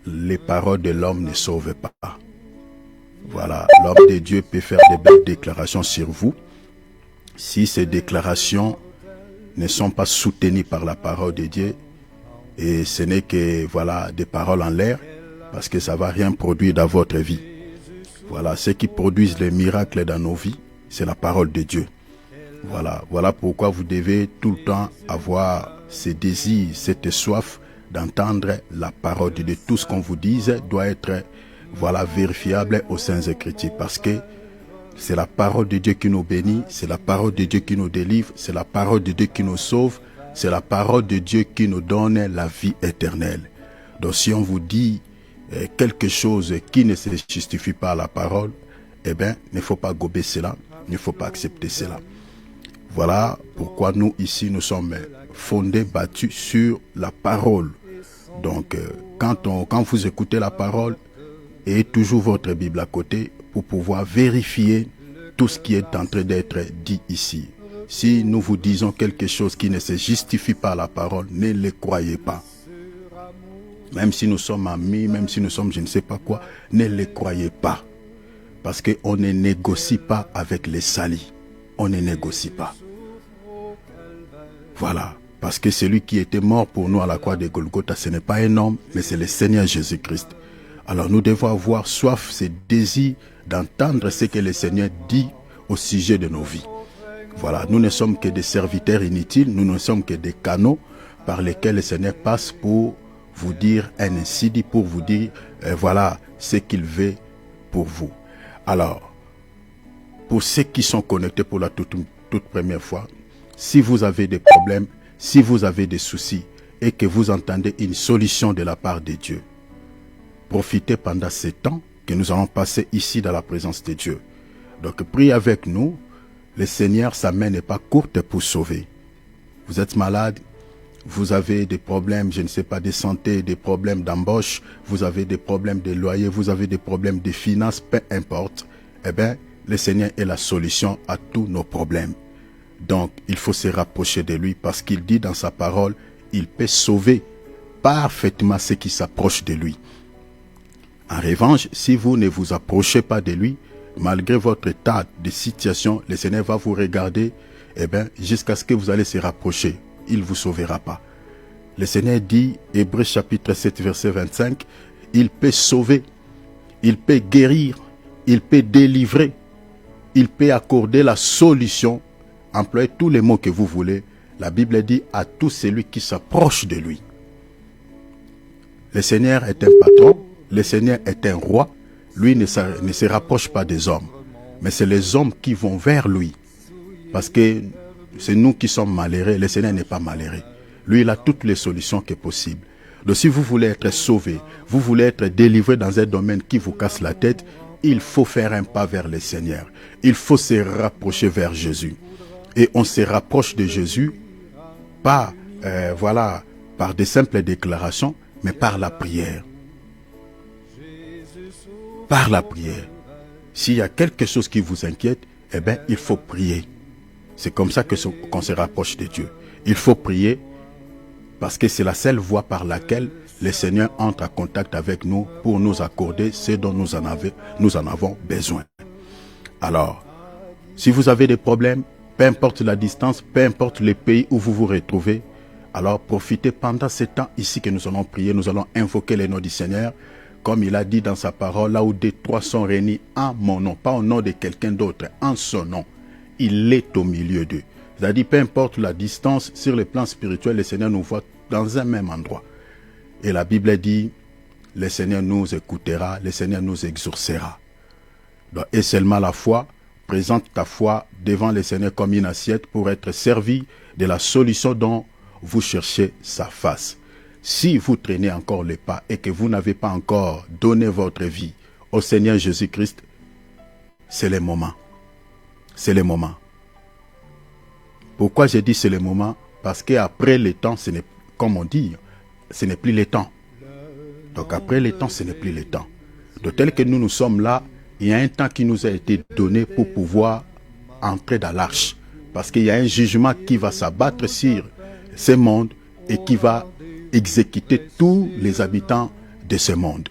les paroles de l'homme ne sauvent pas. Voilà, l'homme de Dieu peut faire de belles déclarations sur vous. Si ces déclarations ne sont pas soutenues par la parole de Dieu, et ce n'est que voilà, des paroles en l'air, parce que ça ne va rien produire dans votre vie. Voilà, ce qui produisent les miracles dans nos vies, c'est la parole de Dieu. Voilà pourquoi vous devez tout le temps avoir ce désir, cette soif d'entendre la parole de Dieu. Tout ce qu'on vous dise doit être vérifiable aux Saintes Écritures, parce que c'est la parole de Dieu qui nous bénit, c'est la parole de Dieu qui nous délivre, c'est la parole de Dieu qui nous sauve, c'est la parole de Dieu qui nous donne la vie éternelle. Donc si on vous dit quelque chose qui ne se justifie pas à la parole, eh bien, il ne faut pas gober cela, il ne faut pas accepter cela. Voilà pourquoi nous, ici, nous sommes fondés, battus sur la parole. Donc, quand vous écoutez la parole, ayez toujours votre Bible à côté pour pouvoir vérifier tout ce qui est en train d'être dit ici. Si nous vous disons quelque chose qui ne se justifie pas à la parole, ne le croyez pas. Même si nous sommes amis, même si nous sommes je ne sais pas quoi, ne le croyez pas. Parce qu'on ne négocie pas avec les salis. On ne négocie pas. Voilà. Parce que celui qui était mort pour nous à la croix de Golgotha, ce n'est pas un homme, mais c'est le Seigneur Jésus-Christ. Alors nous devons avoir soif, ce désir d'entendre ce que le Seigneur dit au sujet de nos vies. Voilà. Nous ne sommes que des serviteurs inutiles, nous ne sommes que des canaux par lesquels le Seigneur passe pour vous dire un incidi, pour vous dire voilà ce qu'il veut pour vous. Alors, pour ceux qui sont connectés pour la toute première fois, si vous avez des problèmes, si vous avez des soucis et que vous entendez une solution de la part de Dieu, profitez pendant ce temps que nous allons passer ici dans la présence de Dieu. Donc priez avec nous, le Seigneur, sa main n'est pas courte pour sauver. Vous êtes malade, vous avez des problèmes, je ne sais pas, de santé, des problèmes d'embauche, vous avez des problèmes de loyer, vous avez des problèmes de finances, peu importe. Eh bien, le Seigneur est la solution à tous nos problèmes. Donc, il faut se rapprocher de lui parce qu'il dit dans sa parole, il peut sauver parfaitement ceux qui s'approchent de lui. En revanche, si vous ne vous approchez pas de lui, malgré votre état de situation, le Seigneur va vous regarder, eh bien, jusqu'à ce que vous allez se rapprocher. Il ne vous sauvera pas. Le Seigneur dit, Hébreux chapitre 7, verset 25, il peut sauver, il peut guérir, il peut délivrer, il peut accorder la solution. Employez tous les mots que vous voulez. La Bible dit à tout celui qui s'approche de lui. Le Seigneur est un patron, le Seigneur est un roi. Lui ne se rapproche pas des hommes, mais c'est les hommes qui vont vers lui. Parce que c'est nous qui sommes malheureux, le Seigneur n'est pas malheureux. Lui, il a toutes les solutions qui sont possibles. Donc si vous voulez être sauvé, vous voulez être délivré dans un domaine qui vous casse la tête, il faut faire un pas vers le Seigneur. Il faut se rapprocher vers Jésus. Et on se rapproche de Jésus, pas par des simples déclarations, mais par la prière. Par la prière. S'il y a quelque chose qui vous inquiète, eh bien, il faut prier. C'est comme ça qu'on se rapproche de Dieu. Il faut prier parce que c'est la seule voie par laquelle le Seigneur entre en contact avec nous pour nous accorder ce dont nous en avons besoin. Alors, si vous avez des problèmes, peu importe la distance, peu importe le pays où vous vous retrouvez, alors profitez pendant ce temps ici que nous allons prier, nous allons invoquer le nom du Seigneur, comme il a dit dans sa parole, là où deux, trois sont réunis en mon nom, pas au nom de quelqu'un d'autre, en son nom, il est au milieu d'eux. C'est-à-dire, peu importe la distance, sur le plan spirituel, le Seigneur nous voit dans un même endroit. Et la Bible dit, le Seigneur nous écoutera, le Seigneur nous exaucera. Donc, et seulement la foi, présente ta foi devant le Seigneur comme une assiette pour être servi de la solution dont vous cherchez sa face. Si vous traînez encore les pas et que vous n'avez pas encore donné votre vie au Seigneur Jésus-Christ, c'est le moment. C'est le moment. Pourquoi j'ai dit c'est le moment? Parce qu'après le temps, ce n'est, comme on dit, ce n'est plus le temps. Donc après le temps, ce n'est plus le temps. De tel que nous sommes là, il y a un temps qui nous a été donné pour pouvoir entrer dans l'arche. Parce qu'il y a un jugement qui va s'abattre sur ce monde et qui va exécuter tous les habitants de ce monde.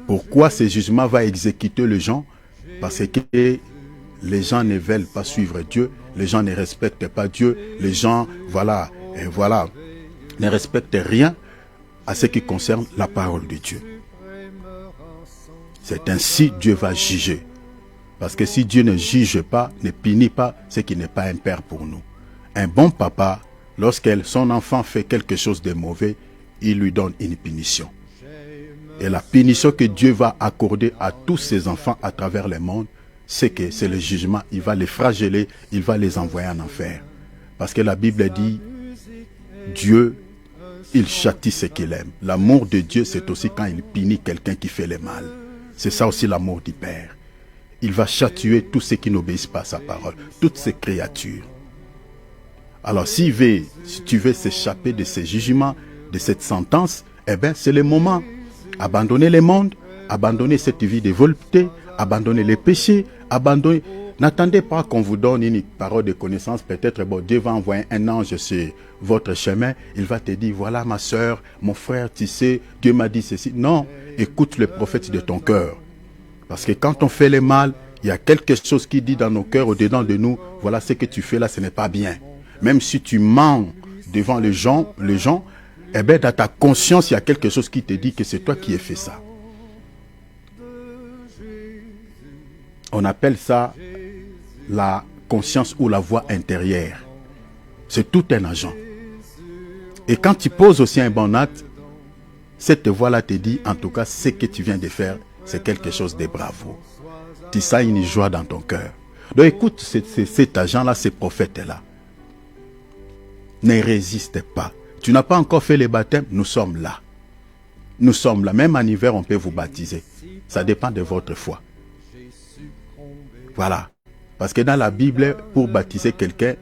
Pourquoi ce jugement va exécuter les gens? Parce que les gens ne veulent pas suivre Dieu, les gens ne respectent pas Dieu, les gens, ne respectent rien à ce qui concerne la parole de Dieu. C'est ainsi que Dieu va juger. Parce que si Dieu ne juge pas, ne punit pas, c'est qu'il n'est pas un père pour nous. Un bon papa, lorsque son enfant fait quelque chose de mauvais, il lui donne une punition. Et la punition que Dieu va accorder à tous ses enfants à travers le monde, c'est que c'est le jugement. Il va les flageller, il va les envoyer en enfer. Parce que la Bible dit, Dieu, il châtie ce qu'il aime. L'amour de Dieu, c'est aussi quand il punit quelqu'un qui fait le mal. C'est ça aussi l'amour du Père. Il va châtier tous ceux qui n'obéissent pas à sa parole, toutes ces créatures. Alors si tu veux s'échapper de ces jugements, de cette sentence, eh bien c'est le moment. Abandonner le monde, abandonner cette vie de volupté, abandonner les péchés, abandonner... N'attendez pas qu'on vous donne une parole de connaissance. Peut-être Dieu va envoyer un ange sur votre chemin. Il va te dire, voilà ma soeur, mon frère, tu sais, Dieu m'a dit ceci. Non, écoute le prophète de ton cœur. Parce que quand on fait le mal, il y a quelque chose qui dit dans nos cœurs, au-dedans de nous, voilà ce que tu fais là, ce n'est pas bien. Même si tu mens devant les gens, eh bien dans ta conscience, il y a quelque chose qui te dit que c'est toi qui as fait ça. On appelle ça la conscience ou la voix intérieure. C'est tout un agent. Et quand tu poses aussi un bon acte, cette voix-là te dit, en tout cas, ce que tu viens de faire, c'est quelque chose de bravo. Tu sens une joie dans ton cœur. Donc écoute cet agent-là, ces prophètes-là. Ne résiste pas. Tu n'as pas encore fait le baptême, nous sommes là. Nous sommes là. Même en hiver, on peut vous baptiser. Ça dépend de votre foi. Voilà. Parce que dans la Bible, pour baptiser quelqu'un,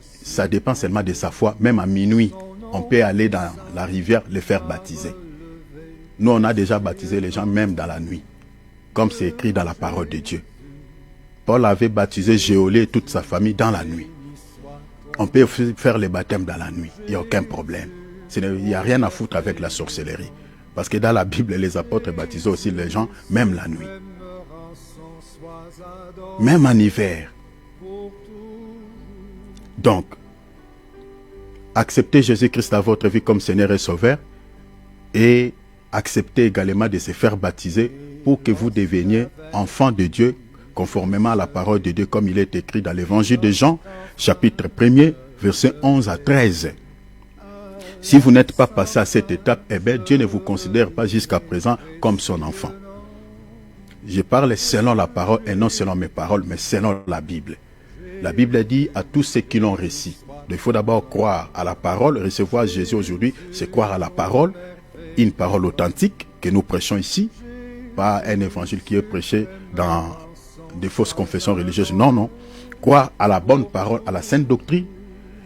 ça dépend seulement de sa foi. Même à minuit, on peut aller dans la rivière, les faire baptiser. Nous, on a déjà baptisé les gens même dans la nuit. Comme c'est écrit dans la parole de Dieu. Paul avait baptisé Géolé et toute sa famille dans la nuit. On peut faire les baptêmes dans la nuit. Il n'y a aucun problème. Il n'y a rien à foutre avec la sorcellerie. Parce que dans la Bible, les apôtres baptisaient aussi les gens, même la nuit. Même en hiver. Donc, acceptez Jésus-Christ dans votre vie comme Seigneur et Sauveur et acceptez également de se faire baptiser pour que vous deveniez enfants de Dieu conformément à la parole de Dieu comme il est écrit dans l'évangile de Jean, chapitre 1er, versets 11 à 13. Si vous n'êtes pas passé à cette étape, eh bien Dieu ne vous considère pas jusqu'à présent comme son enfant. Je parle selon la parole et non selon mes paroles, mais selon la Bible. La Bible dit à tous ceux qui l'ont reçu. Il faut d'abord croire à la parole. Recevoir Jésus aujourd'hui, c'est croire à la parole. Une parole authentique que nous prêchons ici. Pas un évangile qui est prêché dans des fausses confessions religieuses. Non, non. Croire à la bonne parole, à la sainte doctrine.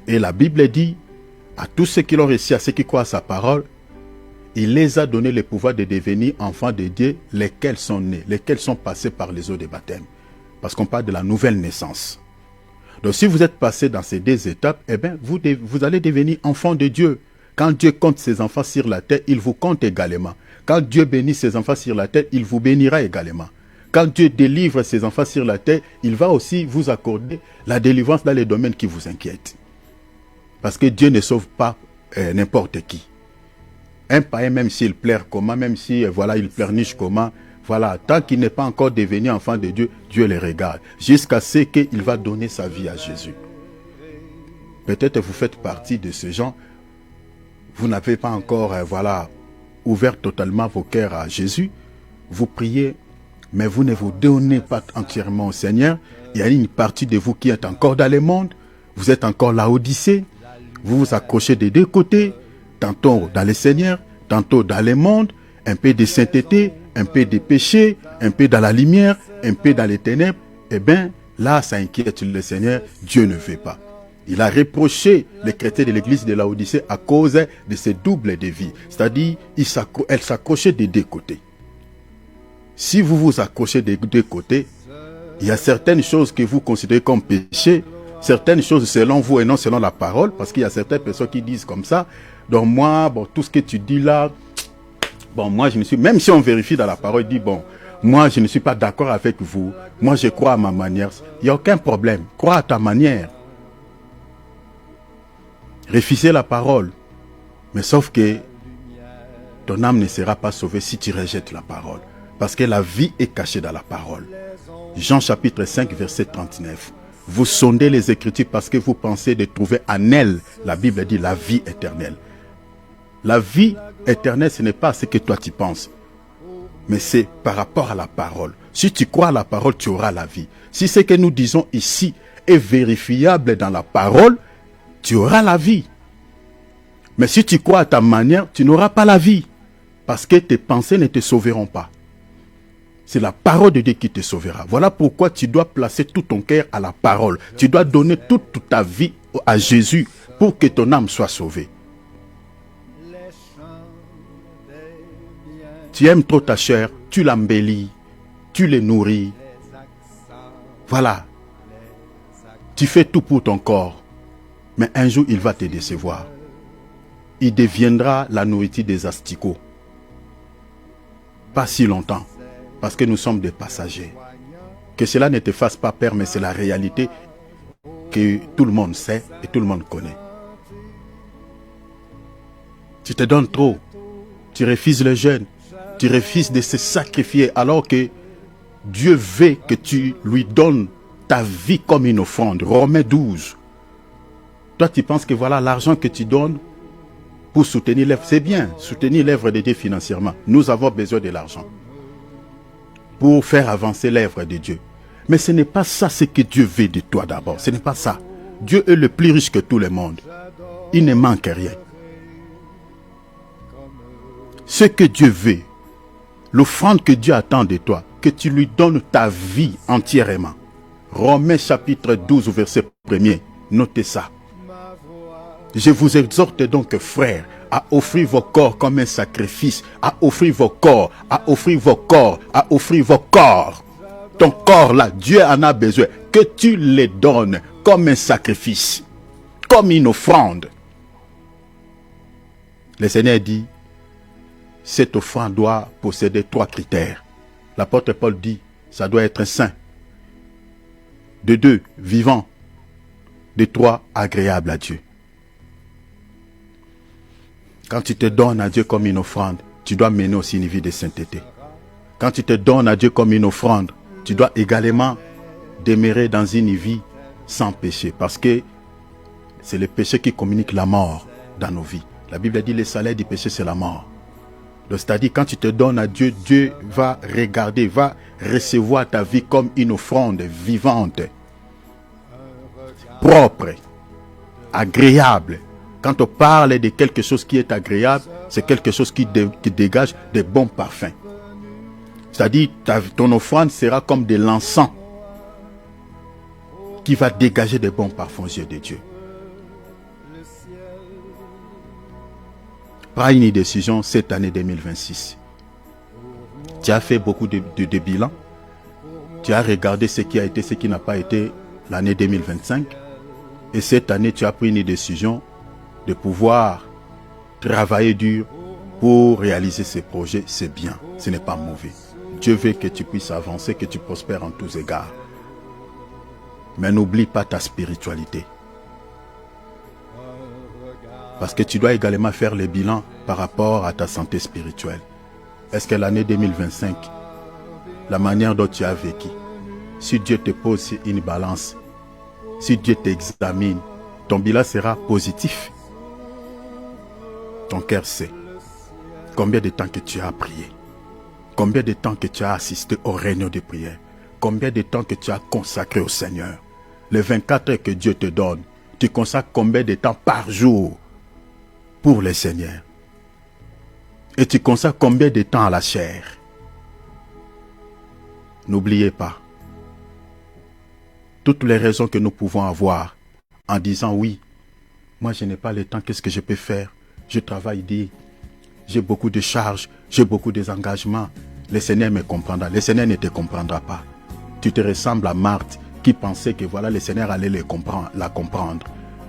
Et la Bible dit à tous ceux qui l'ont reçu, à ceux qui croient à sa parole, il les a donné le pouvoir de devenir enfants de Dieu, lesquels sont nés, lesquels sont passés par les eaux de baptême. Parce qu'on parle de la nouvelle naissance. Donc si vous êtes passé dans ces deux étapes, eh bien, vous allez devenir enfants de Dieu. Quand Dieu compte ses enfants sur la terre, il vous compte également. Quand Dieu bénit ses enfants sur la terre, il vous bénira également. Quand Dieu délivre ses enfants sur la terre, il va aussi vous accorder la délivrance dans les domaines qui vous inquiètent. Parce que Dieu ne sauve pas n'importe qui. Un païen, même s'il pleure comment, même si il pleurniche comment, tant qu'il n'est pas encore devenu enfant de Dieu, Dieu le regarde. Jusqu'à ce qu'il va donner sa vie à Jésus. Peut-être vous faites partie de ces gens. Vous n'avez pas encore ouvert totalement vos cœurs à Jésus. Vous priez, mais vous ne vous donnez pas entièrement au Seigneur. Il y a une partie de vous qui est encore dans le monde. Vous êtes encore Laodicée. Vous vous accrochez des deux côtés. Tantôt dans le Seigneur, tantôt dans le monde, un peu de sainteté, un peu de péché, un peu dans la lumière, un peu dans les ténèbres. Eh bien, là, ça inquiète le Seigneur. Dieu ne veut pas. Il a reproché les chrétiens de l'église de Laodicée à cause de ces doubles de vie. C'est-à-dire, elle s'accrochait des deux côtés. Si vous vous accrochez des deux côtés, il y a certaines choses que vous considérez comme péché, certaines choses selon vous et non selon la parole, parce qu'il y a certaines personnes qui disent comme ça. Donc moi, tout ce que tu dis là, bon, moi je ne suis, même si on vérifie dans la parole, il dit, bon, moi je ne suis pas d'accord avec vous, moi je crois à ma manière, il n'y a aucun problème, crois à ta manière. Refusez la parole, mais sauf que ton âme ne sera pas sauvée si tu rejettes la parole, parce que la vie est cachée dans la parole. Jean chapitre 5 verset 39. Vous sondez les Écritures parce que vous pensez de trouver en elles, la Bible dit, la vie éternelle. La vie éternelle, ce n'est pas ce que toi tu penses, mais c'est par rapport à la parole. Si tu crois à la parole, tu auras la vie. Si ce que nous disons ici est vérifiable dans la parole, tu auras la vie. Mais si tu crois à ta manière, tu n'auras pas la vie, parce que tes pensées ne te sauveront pas. C'est la parole de Dieu qui te sauvera. Voilà pourquoi tu dois placer tout ton cœur à la parole. Tu dois donner toute ta vie à Jésus pour que ton âme soit sauvée. Tu aimes trop ta chair, tu l'embellis, tu les nourris. Voilà. Tu fais tout pour ton corps. Mais un jour, il va te décevoir. Il deviendra la nourriture des asticots. Pas si longtemps. Parce que nous sommes des passagers. Que cela ne te fasse pas peur, mais c'est la réalité que tout le monde sait et tout le monde connaît. Tu te donnes trop. Tu refuses le jeûne. Tu refuses de se sacrifier alors que Dieu veut que tu lui donnes ta vie comme une offrande. Romains 12. Toi, tu penses que voilà l'argent que tu donnes pour soutenir l'œuvre. C'est bien, soutenir l'œuvre de Dieu financièrement. Nous avons besoin de l'argent pour faire avancer l'œuvre de Dieu. Mais ce n'est pas ça ce que Dieu veut de toi d'abord. Ce n'est pas ça. Dieu est le plus riche que tout le monde. Il ne manque rien. Ce que Dieu veut, l'offrande que Dieu attend de toi, que tu lui donnes ta vie entièrement. Romains chapitre 12, verset 1er. Notez ça. Je vous exhorte donc, frères, à offrir vos corps comme un sacrifice, à offrir vos corps, à offrir vos corps, à offrir vos corps. Ton corps là, Dieu en a besoin, que tu les donnes comme un sacrifice, comme une offrande. Le Seigneur dit, cette offrande doit posséder 3 critères. L'apôtre Paul dit, ça doit être saint. De 2, vivant. De 3, agréable à Dieu. Quand tu te donnes à Dieu comme une offrande, tu dois mener aussi une vie de sainteté. Quand tu te donnes à Dieu comme une offrande, tu dois également demeurer dans une vie sans péché. Parce que c'est le péché qui communique la mort dans nos vies. La Bible dit le salaire du péché, c'est la mort. C'est-à-dire quand tu te donnes à Dieu, Dieu va regarder, va recevoir ta vie comme une offrande vivante, propre, agréable. Quand on parle de quelque chose qui est agréable, c'est quelque chose qui dégage de bons parfums. C'est-à-dire ton offrande sera comme de l'encens qui va dégager de bons parfums aux yeux de Dieu. Prends une décision cette année 2026. Tu as fait beaucoup de bilans. Tu as regardé ce qui a été, ce qui n'a pas été l'année 2025. Et cette année, tu as pris une décision de pouvoir travailler dur pour réaliser ces projets. C'est bien, ce n'est pas mauvais. Dieu veut que tu puisses avancer, que tu prospères en tous égards. Mais n'oublie pas ta spiritualité. Parce que tu dois également faire le bilan par rapport à ta santé spirituelle. Est-ce que l'année 2025, la manière dont tu as vécu, si Dieu te pose une balance, si Dieu t'examine, ton bilan sera positif. Ton cœur sait combien de temps que tu as prié, combien de temps que tu as assisté aux réunions de prière, combien de temps que tu as consacré au Seigneur. Les 24 heures que Dieu te donne, tu consacres combien de temps par jour pour le Seigneur? Et tu consacres combien de temps à la chair? N'oubliez pas toutes les raisons que nous pouvons avoir en disant oui, moi je n'ai pas le temps, qu'est-ce que je peux faire? Je travaille dit, j'ai beaucoup de charges, j'ai beaucoup d'engagements. Le Seigneur me comprendra. Le Seigneur ne te comprendra pas. Tu te ressembles à Marthe qui pensait que voilà, le Seigneur allait la comprendre.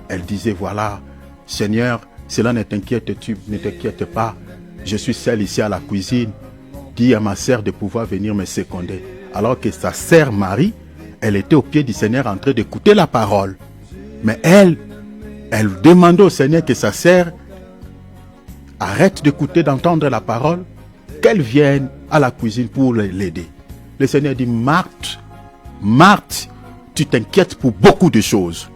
Elle disait voilà, Seigneur, cela ne t'inquiète pas. je suis seul ici à la cuisine. Dis à ma sœur de pouvoir venir me seconder. Alors que sa sœur Marie, elle était au pied du Seigneur en train d'écouter la parole. Mais elle demandait au Seigneur que sa sœur arrête d'écouter, d'entendre la parole, qu'elle vienne à la cuisine pour l'aider. Le Seigneur dit, Marthe, Marthe, tu t'inquiètes pour beaucoup de choses.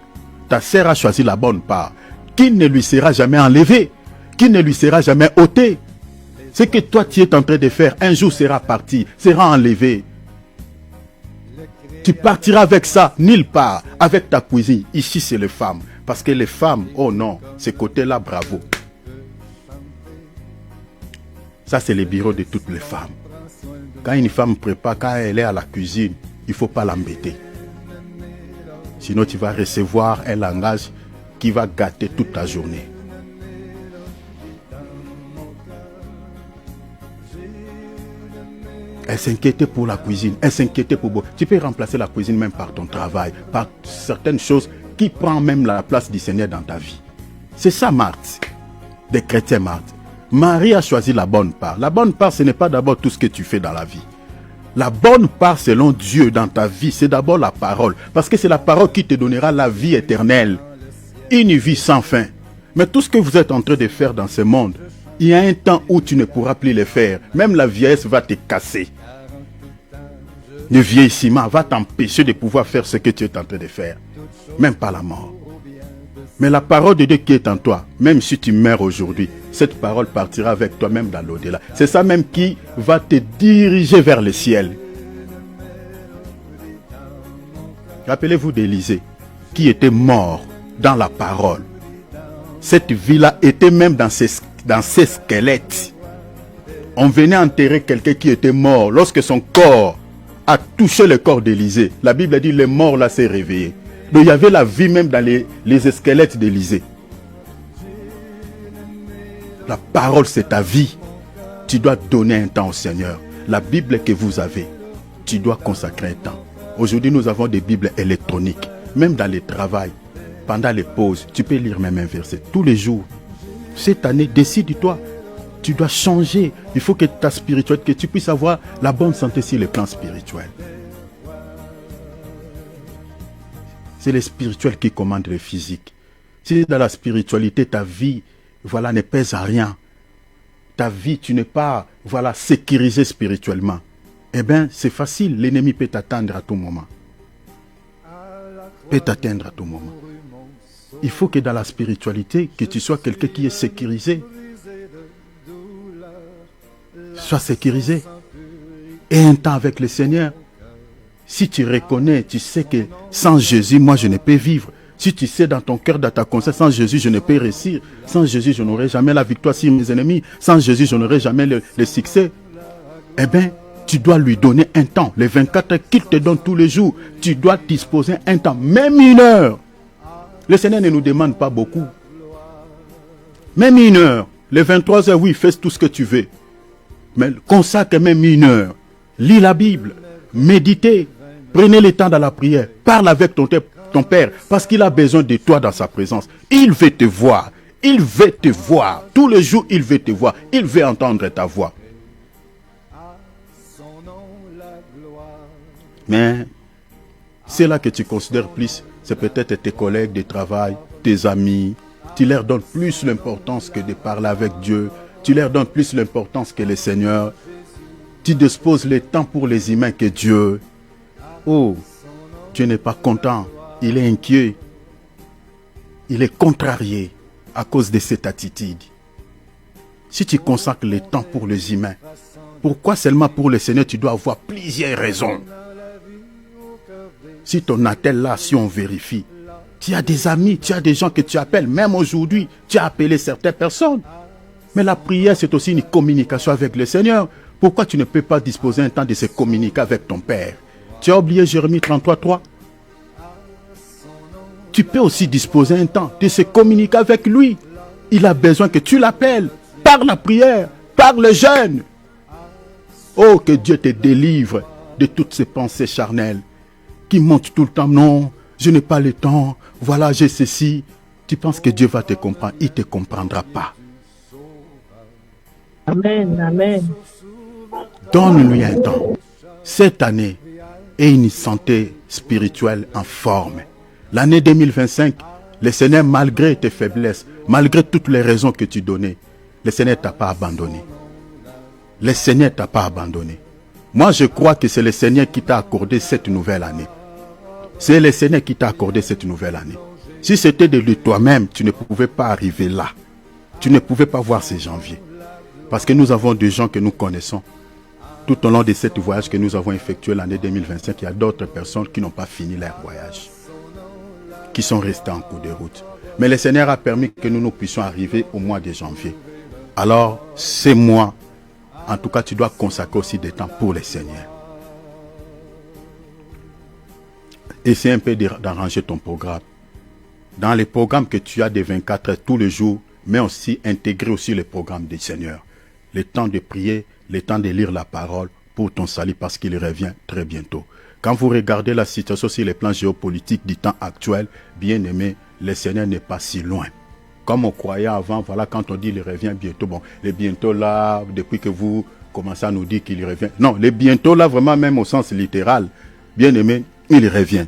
Ta sœur a choisi la bonne part, qui ne lui sera jamais enlevée, qui ne lui sera jamais ôtée. Ce que toi tu es en train de faire, un jour sera parti, sera enlevé. Tu partiras avec ça, nulle part, avec ta cuisine. Ici, c'est les femmes. Parce que les femmes, oh non, ce côté-là, bravo. Ça, c'est le bureau de toutes les femmes. Quand une femme prépare, quand elle est à la cuisine, il ne faut pas l'embêter. Sinon, tu vas recevoir un langage qui va gâter toute ta journée. Elle s'inquiétait pour la cuisine, elle s'inquiétait pour... Tu peux remplacer la cuisine même par ton travail, par certaines choses qui prennent même la place du Seigneur dans ta vie. C'est ça, Marthe, des chrétiens Marthe. Marie a choisi la bonne part. La bonne part, ce n'est pas d'abord tout ce que tu fais dans la vie. La bonne part selon Dieu dans ta vie, c'est d'abord la parole. Parce que c'est la parole qui te donnera la vie éternelle. Une vie sans fin. Mais tout ce que vous êtes en train de faire dans ce monde, il y a un temps où tu ne pourras plus le faire. Même la vieillesse va te casser. Le vieillissement va t'empêcher de pouvoir faire ce que tu es en train de faire. Même pas la mort. Mais la parole de Dieu qui est en toi, même si tu meurs aujourd'hui, cette parole partira avec toi-même dans l'au-delà. C'est ça même qui va te diriger vers le ciel. Rappelez-vous d'Élisée, qui était mort dans la parole. Cette vie-là était même dans ses squelettes. On venait enterrer quelqu'un qui était mort. Lorsque son corps a touché le corps d'Élisée, la Bible dit le mort là s'est réveillé. Donc il y avait la vie même dans les squelettes d'Élisée. La parole c'est ta vie. Tu dois donner un temps au Seigneur. La Bible que vous avez, tu dois consacrer un temps. Aujourd'hui nous avons des Bibles électroniques. Même dans le travail, pendant les pauses, tu peux lire même un verset tous les jours. Cette année, décide-toi. Tu dois changer. Il faut que ta spiritualité, que tu puisses avoir la bonne santé sur le plan spirituel. C'est le spirituel qui commande le physique. Si dans la spiritualité, ta vie, voilà, ne pèse à rien. Ta vie, tu n'es pas, voilà, sécurisé spirituellement. Eh bien, c'est facile. L'ennemi peut t'atteindre à tout moment. Peut t'atteindre à tout moment. Il faut que dans la spiritualité, que tu sois quelqu'un qui est sécurisé. Sois sécurisé. Et un temps avec le Seigneur. Si tu reconnais, tu sais que sans Jésus, moi je ne peux vivre. Si tu sais dans ton cœur, dans ta conscience, sans Jésus, je ne peux réussir. Sans Jésus, je n'aurai jamais la victoire sur mes ennemis. Sans Jésus, je n'aurai jamais le succès. Eh bien, tu dois lui donner un temps. Les 24 heures qu'il te donne tous les jours, tu dois disposer un temps, même 1 heure. Le Seigneur ne nous demande pas beaucoup. Même 1 heure. Les 23 heures, oui, fais tout ce que tu veux. Mais consacre même 1 heure. Lis la Bible. Méditez. Prenez le temps dans la prière. Parle avec ton Père. Parce qu'il a besoin de toi dans sa présence. Il veut te voir. Il veut te voir. Tous les jours, il veut te voir. Il veut entendre ta voix. Mais c'est là que tu considères plus, c'est peut-être tes collègues de travail, tes amis. Tu leur donnes plus l'importance que de parler avec Dieu. Tu leur donnes plus l'importance que le Seigneur. Tu disposes le temps pour les humains que Dieu. Oh, Dieu n'est pas content. Il est inquiet. Il est contrarié à cause de cette attitude. Si tu consacres le temps pour les humains, pourquoi seulement pour le Seigneur tu dois avoir plusieurs raisons? Si ton appel là, si on vérifie, tu as des amis, tu as des gens que tu appelles. Même aujourd'hui, tu as appelé certaines personnes. Mais la prière, c'est aussi une communication avec le Seigneur. Pourquoi tu ne peux pas disposer un temps de se communiquer avec ton Père? Tu as oublié Jérémie 33:3? Tu peux aussi disposer un temps de se communiquer avec lui. Il a besoin que tu l'appelles par la prière, par le jeûne. Oh, que Dieu te délivre de toutes ces pensées charnelles qui montent tout le temps. Non, je n'ai pas le temps. Voilà, j'ai ceci. Tu penses que Dieu va te comprendre. Il ne te comprendra pas. Amen. Amen. Donne-lui un temps. Cette année est une santé spirituelle en forme. L'année 2025, le Seigneur, malgré tes faiblesses, malgré toutes les raisons que tu donnais, le Seigneur ne t'a pas abandonné. Le Seigneur ne t'a pas abandonné. Moi, je crois que c'est le Seigneur qui t'a accordé cette nouvelle année. C'est le Seigneur qui t'a accordé cette nouvelle année. Si c'était de toi-même, tu ne pouvais pas arriver là. Tu ne pouvais pas voir ces janvier. Parce que nous avons des gens que nous connaissons. Tout au long de cette voyage que nous avons effectué l'année 2025, il y a d'autres personnes qui n'ont pas fini leur voyage, qui sont restés en cours de route. Mais le Seigneur a permis que nous puissions arriver au mois de janvier. Alors, ces mois, en tout cas, tu dois consacrer aussi des temps pour le Seigneur. Essaie un peu d'arranger ton programme. Dans les programmes que tu as des 24 heures tous les jours, mais aussi intégrer aussi le programme du Seigneur. Le temps de prier, le temps de lire la parole pour ton salut parce qu'il revient très bientôt. Quand vous regardez la situation sur les plans géopolitiques du temps actuel, bien aimé, le Seigneur n'est pas si loin. Comme on croyait avant, voilà, quand on dit il revient bientôt, bon, le bientôt là, depuis que vous commencez à nous dire qu'il revient. Non, le bientôt là, vraiment même au sens littéral, bien aimé, il revient.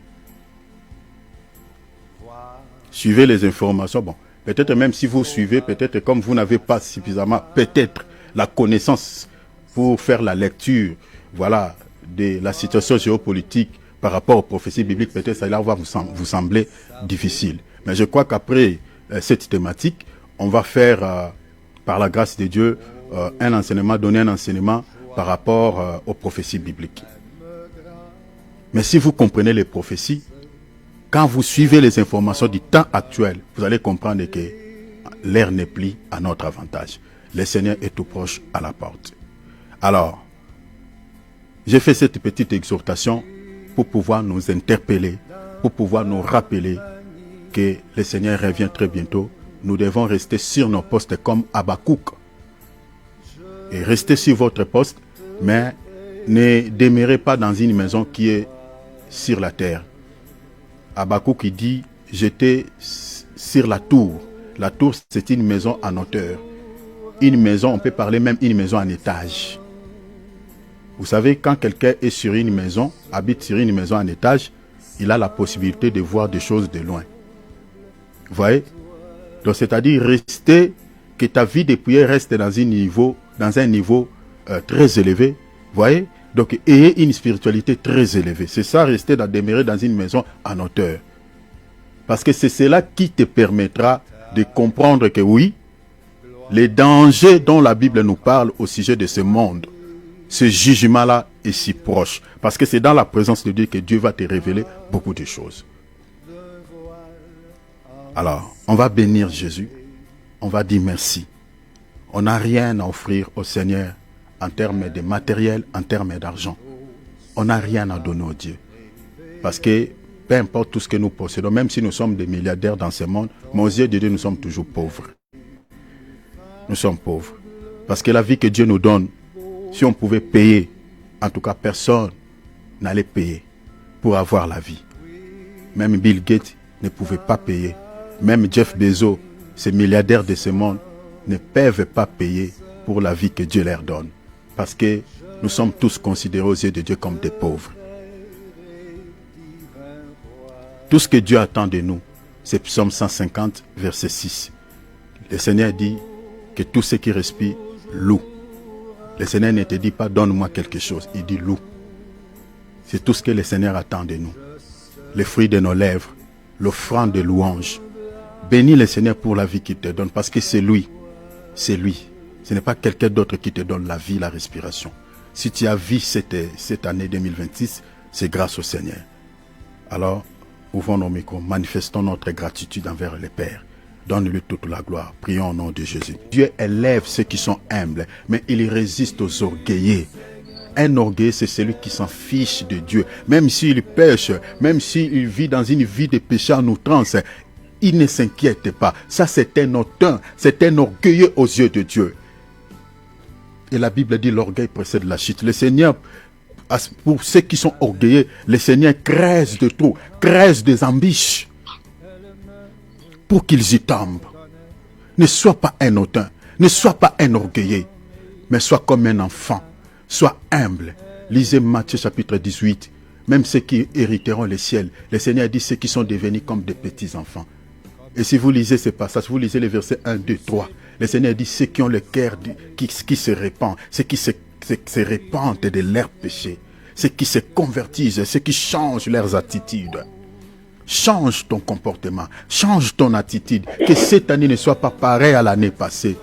Suivez les informations, bon, peut-être même si vous suivez, peut-être comme vous n'avez pas suffisamment, peut-être la connaissance pour faire la lecture, voilà, de la situation géopolitique par rapport aux prophéties bibliques, peut-être ça va vous sembler difficile. Mais je crois qu'après cette thématique, on va faire, par la grâce de Dieu, un enseignement, donner un enseignement par rapport aux prophéties bibliques. Mais si vous comprenez les prophéties, quand vous suivez les informations du temps actuel, vous allez comprendre que l'ère n'est plus à notre avantage. Le Seigneur est tout proche à la porte. Alors, j'ai fait cette petite exhortation pour pouvoir nous interpeller, pour pouvoir nous rappeler que le Seigneur revient très bientôt. Nous devons rester sur nos postes comme Habakkuk. Et restez sur votre poste, mais ne demeurez pas dans une maison qui est sur la terre. Habakkuk il dit, j'étais sur la tour. La tour, c'est une maison en hauteur. Une maison, on peut parler même une maison en étage. Vous savez, quand quelqu'un est sur une maison, habite sur une maison en étage, il a la possibilité de voir des choses de loin. Vous voyez? Donc, c'est-à-dire rester, que ta vie de prière reste dans un niveau très élevé. Vous voyez? Donc, ayez une spiritualité très élevée. C'est ça, rester demeurer dans une maison en hauteur. Parce que c'est cela qui te permettra de comprendre que oui, les dangers dont la Bible nous parle au sujet de ce monde, ce jugement-là est si proche. Parce que c'est dans la présence de Dieu que Dieu va te révéler beaucoup de choses. Alors, on va bénir Jésus. On va dire merci. On n'a rien à offrir au Seigneur en termes de matériel, en termes d'argent. On n'a rien à donner au Dieu. Parce que peu importe tout ce que nous possédons, même si nous sommes des milliardaires dans ce monde, mais aux yeux de Dieu, nous sommes toujours pauvres. Nous sommes pauvres. Parce que la vie que Dieu nous donne, si on pouvait payer, en tout cas personne n'allait payer pour avoir la vie. Même Bill Gates ne pouvait pas payer. Même Jeff Bezos, ces milliardaires de ce monde, ne peuvent pas payer pour la vie que Dieu leur donne. Parce que nous sommes tous considérés aux yeux de Dieu comme des pauvres. Tout ce que Dieu attend de nous, c'est Psaume 150, verset 6. Le Seigneur dit que tout ce qui respire loue. Le Seigneur ne te dit pas donne-moi quelque chose, il dit loue. C'est tout ce que le Seigneur attend de nous. Les fruits de nos lèvres, l'offrande de louange. Bénis le Seigneur pour la vie qu'il te donne parce que c'est lui. C'est lui. Ce n'est pas quelqu'un d'autre qui te donne la vie, la respiration. Si tu as vu cette année 2026, c'est grâce au Seigneur. Alors, ouvrons nos micros, manifestons notre gratitude envers le Père. Donne-lui toute la gloire. Prions au nom de Jésus. Dieu élève ceux qui sont humbles, mais il résiste aux orgueilleux. Un orgueilleux, c'est celui qui s'en fiche de Dieu. Même s'il pêche, même s'il vit dans une vie de péché en outrance, il ne s'inquiète pas. Ça, c'est un hautain, c'est un orgueilleux aux yeux de Dieu. Et la Bible dit l'orgueil précède la chute. Le Seigneur, pour ceux qui sont orgueilleux, le Seigneur crève de tout, crève des embûches pour qu'ils y tombent. Ne sois pas un hautain, ne sois pas un orgueilleux. mais sois comme un enfant. Sois humble. Lisez Matthieu chapitre 18. Même ceux qui hériteront les ciels. Le Seigneur dit ceux qui sont devenus comme des petits enfants. Et si vous lisez ces passages, vous lisez les versets 1, 2, 3. Le Seigneur dit ceux qui ont le cœur qui se répand, ceux qui se répandent de leurs péchés, ceux qui se convertissent, ceux qui changent leurs attitudes. Change ton comportement, change ton attitude. Que cette année ne soit pas pareille à l'année passée.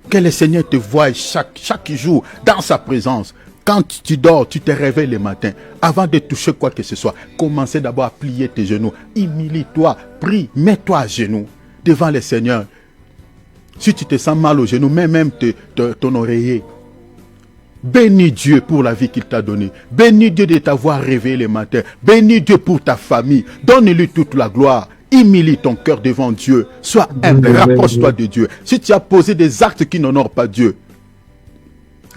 Que le Seigneur te voie chaque jour dans sa présence. Quand tu dors, tu te réveilles le matin. Avant de toucher quoi que ce soit, commencez d'abord à plier tes genoux. Humilie-toi, prie, mets-toi à genoux devant le Seigneur. Si tu te sens mal au genou, mets même ton oreiller. Bénis Dieu pour la vie qu'il t'a donnée. Bénis Dieu de t'avoir réveillé le matin. Bénis Dieu pour ta famille. Donne-lui toute la gloire. Humilie ton cœur devant Dieu. Sois humble, rapproche-toi de Dieu. Si tu as posé des actes qui n'honorent pas Dieu,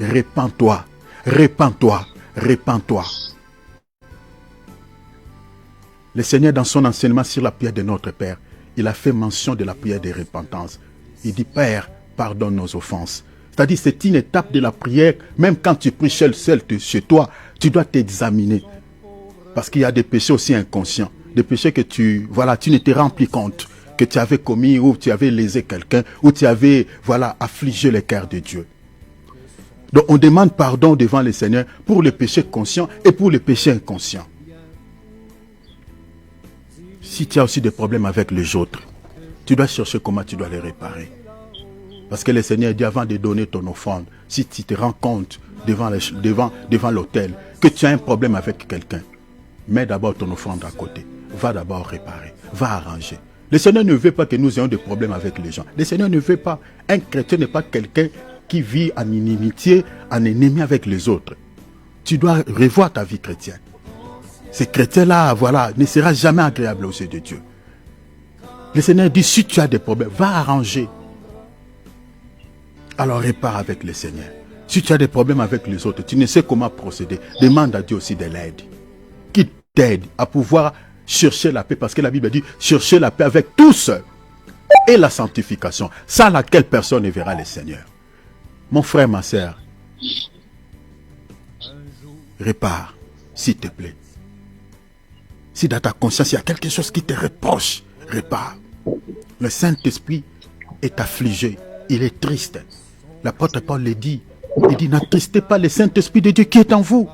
répands-toi, répands-toi, répands-toi. Le Seigneur, dans son enseignement sur la prière de notre Père, il a fait mention de la prière de repentance. Il dit, Père, pardonne nos offenses. C'est-à-dire, c'est une étape de la prière. Même quand tu pries seul chez toi, tu dois t'examiner. Parce qu'il y a des péchés aussi inconscients. Des péchés que tu ne te rends plus compte que tu avais commis, ou tu avais lésé quelqu'un, ou tu avais, affligé le cœur de Dieu. Donc, on demande pardon devant le Seigneur pour les péchés conscients et pour les péchés inconscients. Si tu as aussi des problèmes avec les autres, tu dois chercher comment tu dois les réparer. Parce que le Seigneur dit avant de donner ton offrande, si tu te rends compte devant l'autel que tu as un problème avec quelqu'un, mets d'abord ton offrande à côté. Va d'abord réparer, va arranger. Le Seigneur ne veut pas que nous ayons des problèmes avec les gens. Le Seigneur ne veut pas. Un chrétien n'est pas quelqu'un qui vit en inimitié, en ennemi avec les autres. Tu dois revoir ta vie chrétienne. Ce chrétien-là, ne sera jamais agréable aux yeux de Dieu. Le Seigneur dit, si tu as des problèmes, va arranger. Alors répare avec le Seigneur. Si tu as des problèmes avec les autres, tu ne sais comment procéder, demande à Dieu aussi de l'aide. Qu'il t'aide à pouvoir chercher la paix, parce que la Bible dit, chercher la paix avec tous et la sanctification, sans laquelle personne ne verra le Seigneur. Mon frère, ma sœur, répare, s'il te plaît. Si dans ta conscience, il y a quelque chose qui te reproche, répare. Le Saint-Esprit est affligé, il est triste. L'apôtre Paul le dit, il dit, n'attristez pas le Saint-Esprit de Dieu qui est en vous.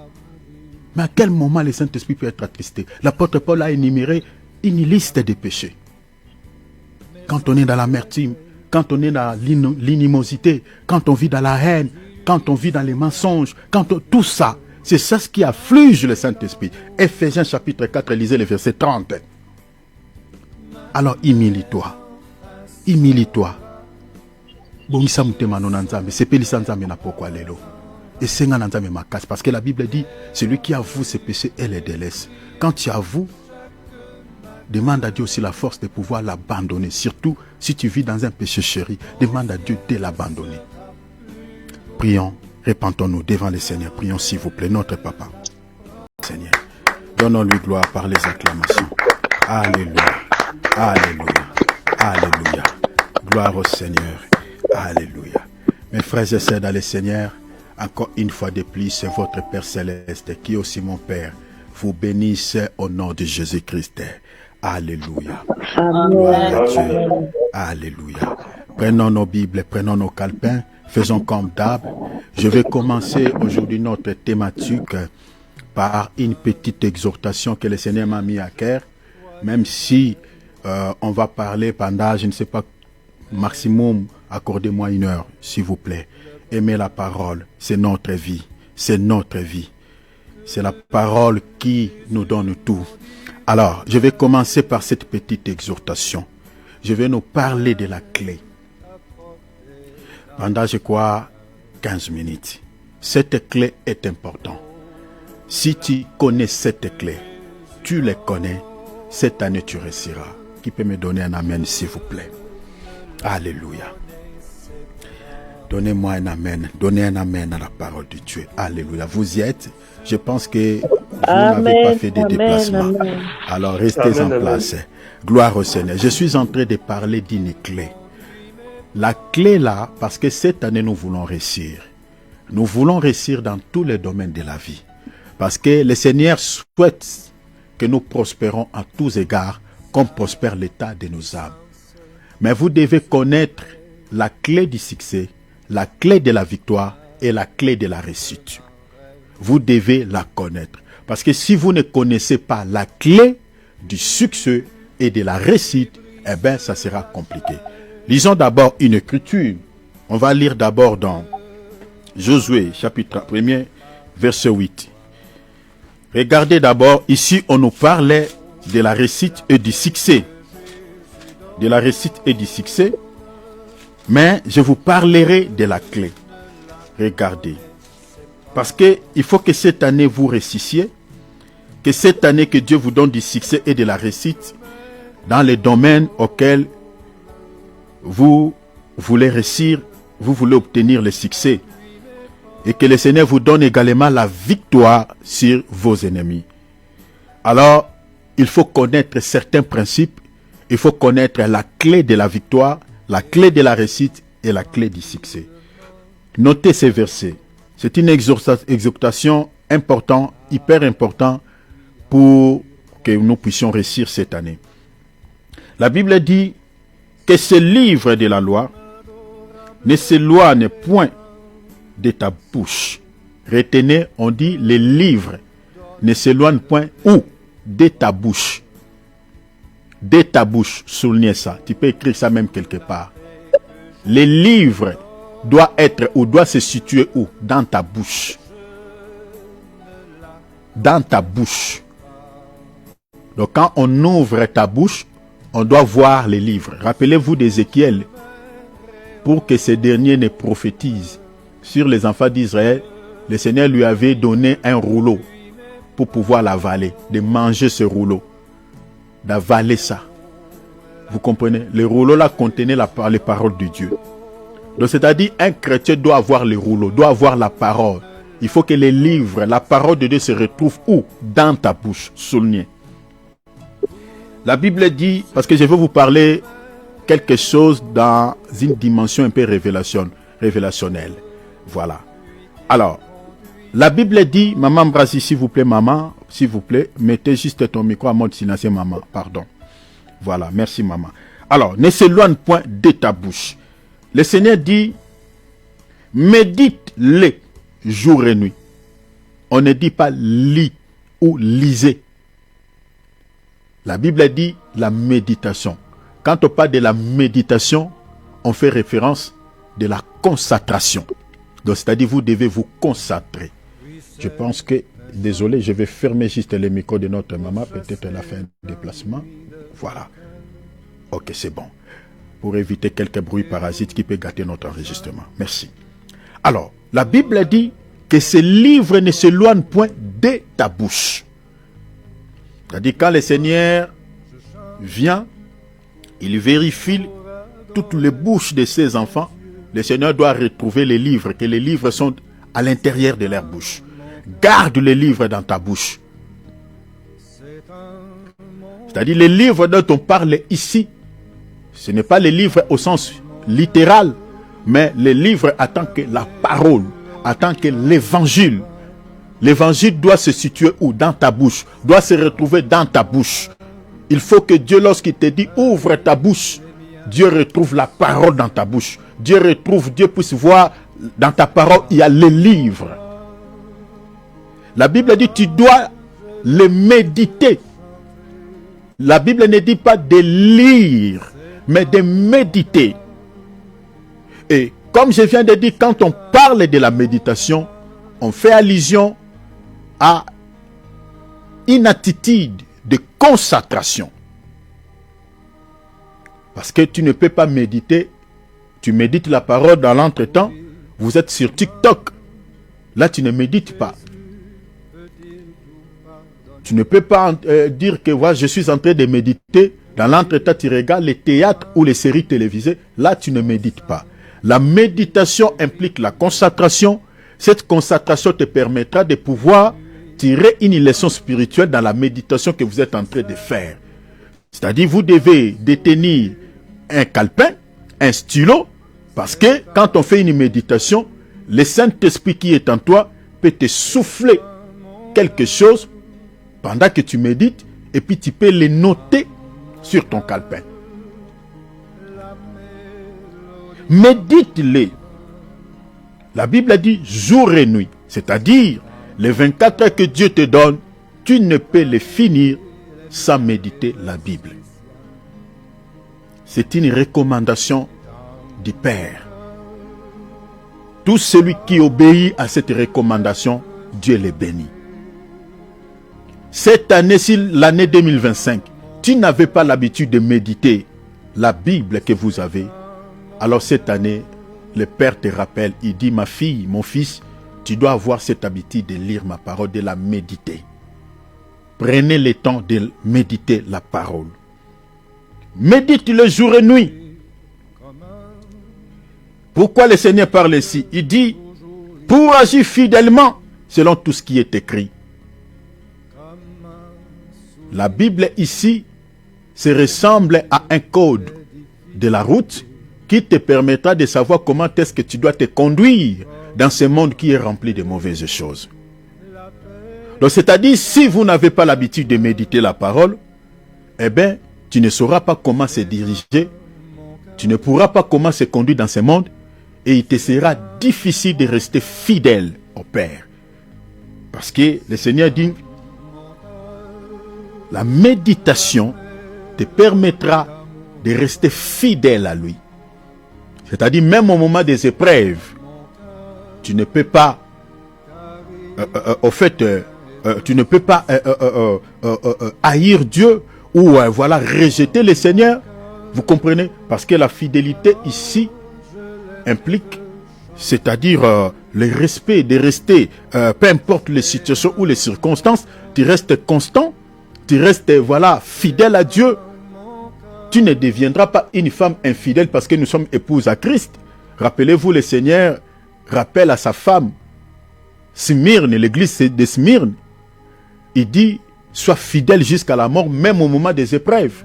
Mais à quel moment le Saint-Esprit peut être attristé? L'apôtre Paul a énuméré une liste de péchés. Quand on est dans l'amertume, quand on est dans l'inimosité, quand on vit dans la haine, quand on vit dans les mensonges, tout ça, c'est ça ce qui afflige le Saint-Esprit. Ephésiens chapitre 4, lisez le verset 30. Alors humilie-toi. Humilie-toi. Parce que la Bible dit, celui qui avoue ses péchés, elle les délaisse. Quand tu avoues, demande à Dieu aussi la force de pouvoir l'abandonner. Surtout si tu vis dans un péché chéri, demande à Dieu de l'abandonner. Prions, répentons-nous devant le Seigneur. Prions s'il vous plaît, notre Papa. Seigneur, donnons-lui gloire par les acclamations. Alléluia, alléluia, alléluia. Gloire au Seigneur, alléluia. Mes frères et sœurs dans le Seigneur, encore une fois de plus, c'est votre Père Céleste qui est aussi mon Père. Vous bénisse au nom de Jésus-Christ. Alléluia. Gloire à Dieu. Alléluia. Prenons nos Bibles, prenons nos calepins, faisons comme d'hab. Je vais commencer aujourd'hui notre thématique par une petite exhortation que le Seigneur m'a mis à cœur. Même si on va parler pendant, je ne sais pas, maximum, accordez-moi 1 heure, s'il vous plaît. Aimez la parole, c'est notre vie, c'est notre vie. C'est la parole qui nous donne tout. Alors, je vais commencer par cette petite exhortation. Je vais nous parler de la clé. Pendant, je crois, 15 minutes. Cette clé est importante. Si tu connais cette clé, tu les connais, cette année tu réussiras. Qui peut me donner un amen, s'il vous plaît? Alléluia. Donnez-moi un amen. Donnez un amen à la parole de Dieu. Alléluia. Vous y êtes? Je pense que vous n'avez pas fait de déplacement. Alors restez en place. Gloire au Seigneur. Je suis en train de parler d'une clé. La clé là, parce que cette année nous voulons réussir. Nous voulons réussir dans tous les domaines de la vie. Parce que le Seigneur souhaite que nous prospérons à tous égards, comme prospère l'état de nos âmes. Mais vous devez connaître la clé du succès, la clé de la victoire et la clé de la réussite. Vous devez la connaître. Parce que si vous ne connaissez pas la clé du succès et de la réussite, eh bien, ça sera compliqué. Lisons d'abord une écriture. On va lire d'abord dans Josué, chapitre 1er, verset 8. Regardez d'abord, ici, on nous parlait de la réussite et du succès. De la réussite et du succès. Mais je vous parlerai de la clé. Regardez. Parce qu'il faut que cette année vous réussissiez. Que cette année que Dieu vous donne du succès et de la réussite dans les domaines auxquels vous voulez réussir, vous voulez obtenir le succès. Et que le Seigneur vous donne également la victoire sur vos ennemis. Alors, il faut connaître certains principes. Il faut connaître la clé de la victoire, la clé de la réussite et la clé du succès. Notez ces versets. C'est une exhortation importante, hyper importante pour que nous puissions réussir cette année. La Bible dit que ce livre de la loi ne s'éloigne point de ta bouche. Retenez, on dit les livres ne s'éloignent point où? De ta bouche. De ta bouche, soulignez ça. Tu peux écrire ça même quelque part. Les livres doivent être ou doivent se situer où? Dans ta bouche. Dans ta bouche. Donc quand on ouvre ta bouche, on doit voir les livres. Rappelez-vous d'Ézéchiel, pour que ce dernier ne prophétise sur les enfants d'Israël, le Seigneur lui avait donné un rouleau pour pouvoir l'avaler, de manger ce rouleau, d'avaler ça. Vous comprenez? Le rouleau là contenait les paroles de Dieu. Donc c'est-à-dire un chrétien doit avoir le rouleau, doit avoir la parole. Il faut que les livres, la parole de Dieu se retrouve où? Dans ta bouche, soulignez. La Bible dit, parce que je veux vous parler quelque chose dans une dimension un peu révélationnelle. Voilà. Alors, la Bible dit, maman Brasi, s'il vous plaît, maman, s'il vous plaît, mettez juste ton micro à mode silencieux, maman, pardon. Voilà, merci maman. Alors, ne s'éloigne point de ta bouche. Le Seigneur dit, médite-les jour et nuit. On ne dit pas lis ou lisez. La Bible dit la méditation. Quand on parle de la méditation, on fait référence de la concentration. Donc, c'est-à-dire vous devez vous concentrer. Je pense que, désolé, je vais fermer juste le micro de notre maman. Peut-être elle a fait un déplacement. Voilà. Ok, c'est bon. Pour éviter quelques bruits parasites qui peuvent gâter notre enregistrement. Merci. Alors, la Bible dit que ce livre ne s'éloigne point de ta bouche. C'est-à-dire quand le Seigneur vient, il vérifie toutes les bouches de ses enfants. Le Seigneur doit retrouver les livres, que les livres sont à l'intérieur de leur bouche. Garde les livres dans ta bouche. C'est-à-dire les livres dont on parle ici, ce n'est pas les livres au sens littéral, mais les livres en tant que la parole, en tant que l'évangile. L'évangile doit se situer où? Dans ta bouche, doit se retrouver dans ta bouche. Il faut que Dieu, lorsqu'il te dit ouvre ta bouche, Dieu retrouve la parole dans ta bouche. Dieu puisse voir dans ta parole, il y a les livres. La Bible dit tu dois les méditer. La Bible ne dit pas de lire, mais de méditer. Et comme je viens de dire, quand on parle de la méditation, on fait allusion à une attitude de concentration. Parce que tu ne peux pas méditer, tu médites la parole dans l'entretemps, vous êtes sur TikTok, là tu ne médites pas. Tu ne peux pas dire que voilà, je suis en train de méditer, dans l'entretemps tu regardes les théâtres ou les séries télévisées, là tu ne médites pas. La méditation implique la concentration. Cette concentration te permettra de pouvoir tirer une leçon spirituelle dans la méditation que vous êtes en train de faire. C'est-à-dire, vous devez détenir un calepin, un stylo, Parce que quand on fait une méditation, le Saint-Esprit qui est en toi peut te souffler quelque chose pendant que tu médites et puis tu peux les noter sur ton calepin. Médite-les. La Bible a dit jour et nuit, c'est-à-dire les 24 heures que Dieu te donne, tu ne peux les finir sans méditer la Bible. C'est une recommandation du Père. Tout celui qui obéit à cette recommandation, Dieu les bénit. Cette année-ci, l'année 2025, tu n'avais pas l'habitude de méditer la Bible que vous avez. Alors cette année, le Père te rappelle, il dit, ma fille, mon fils, tu dois avoir cette habitude de lire ma parole, de la méditer. Prenez le temps de méditer la parole. Médite le jour et nuit. Pourquoi le Seigneur parle ici? Il dit, pour agir fidèlement selon tout ce qui est écrit. La Bible ici se ressemble à un code de la route qui te permettra de savoir comment est-ce que tu dois te conduire dans ce monde qui est rempli de mauvaises choses. Donc c'est-à-dire, si vous n'avez pas l'habitude de méditer la parole, eh bien, tu ne sauras pas comment se diriger, tu ne pourras pas comment se conduire dans ce monde, et il te sera difficile de rester fidèle au Père. Parce que le Seigneur dit, la méditation te permettra de rester fidèle à lui. C'est-à-dire, même au moment des épreuves, tu ne peux pas, tu ne peux pas haïr Dieu ou voilà, rejeter le Seigneur. Vous comprenez? Parce que la fidélité ici implique, c'est-à-dire le respect, de rester, peu importe les situations ou les circonstances, tu restes constant, tu restes, voilà, fidèle à Dieu. Tu ne deviendras pas une femme infidèle parce que nous sommes épouses à Christ. Rappelez-vous, le Seigneur rappelle à sa femme, Smyrne, l'église de Smyrne, il dit, sois fidèle jusqu'à la mort, même au moment des épreuves.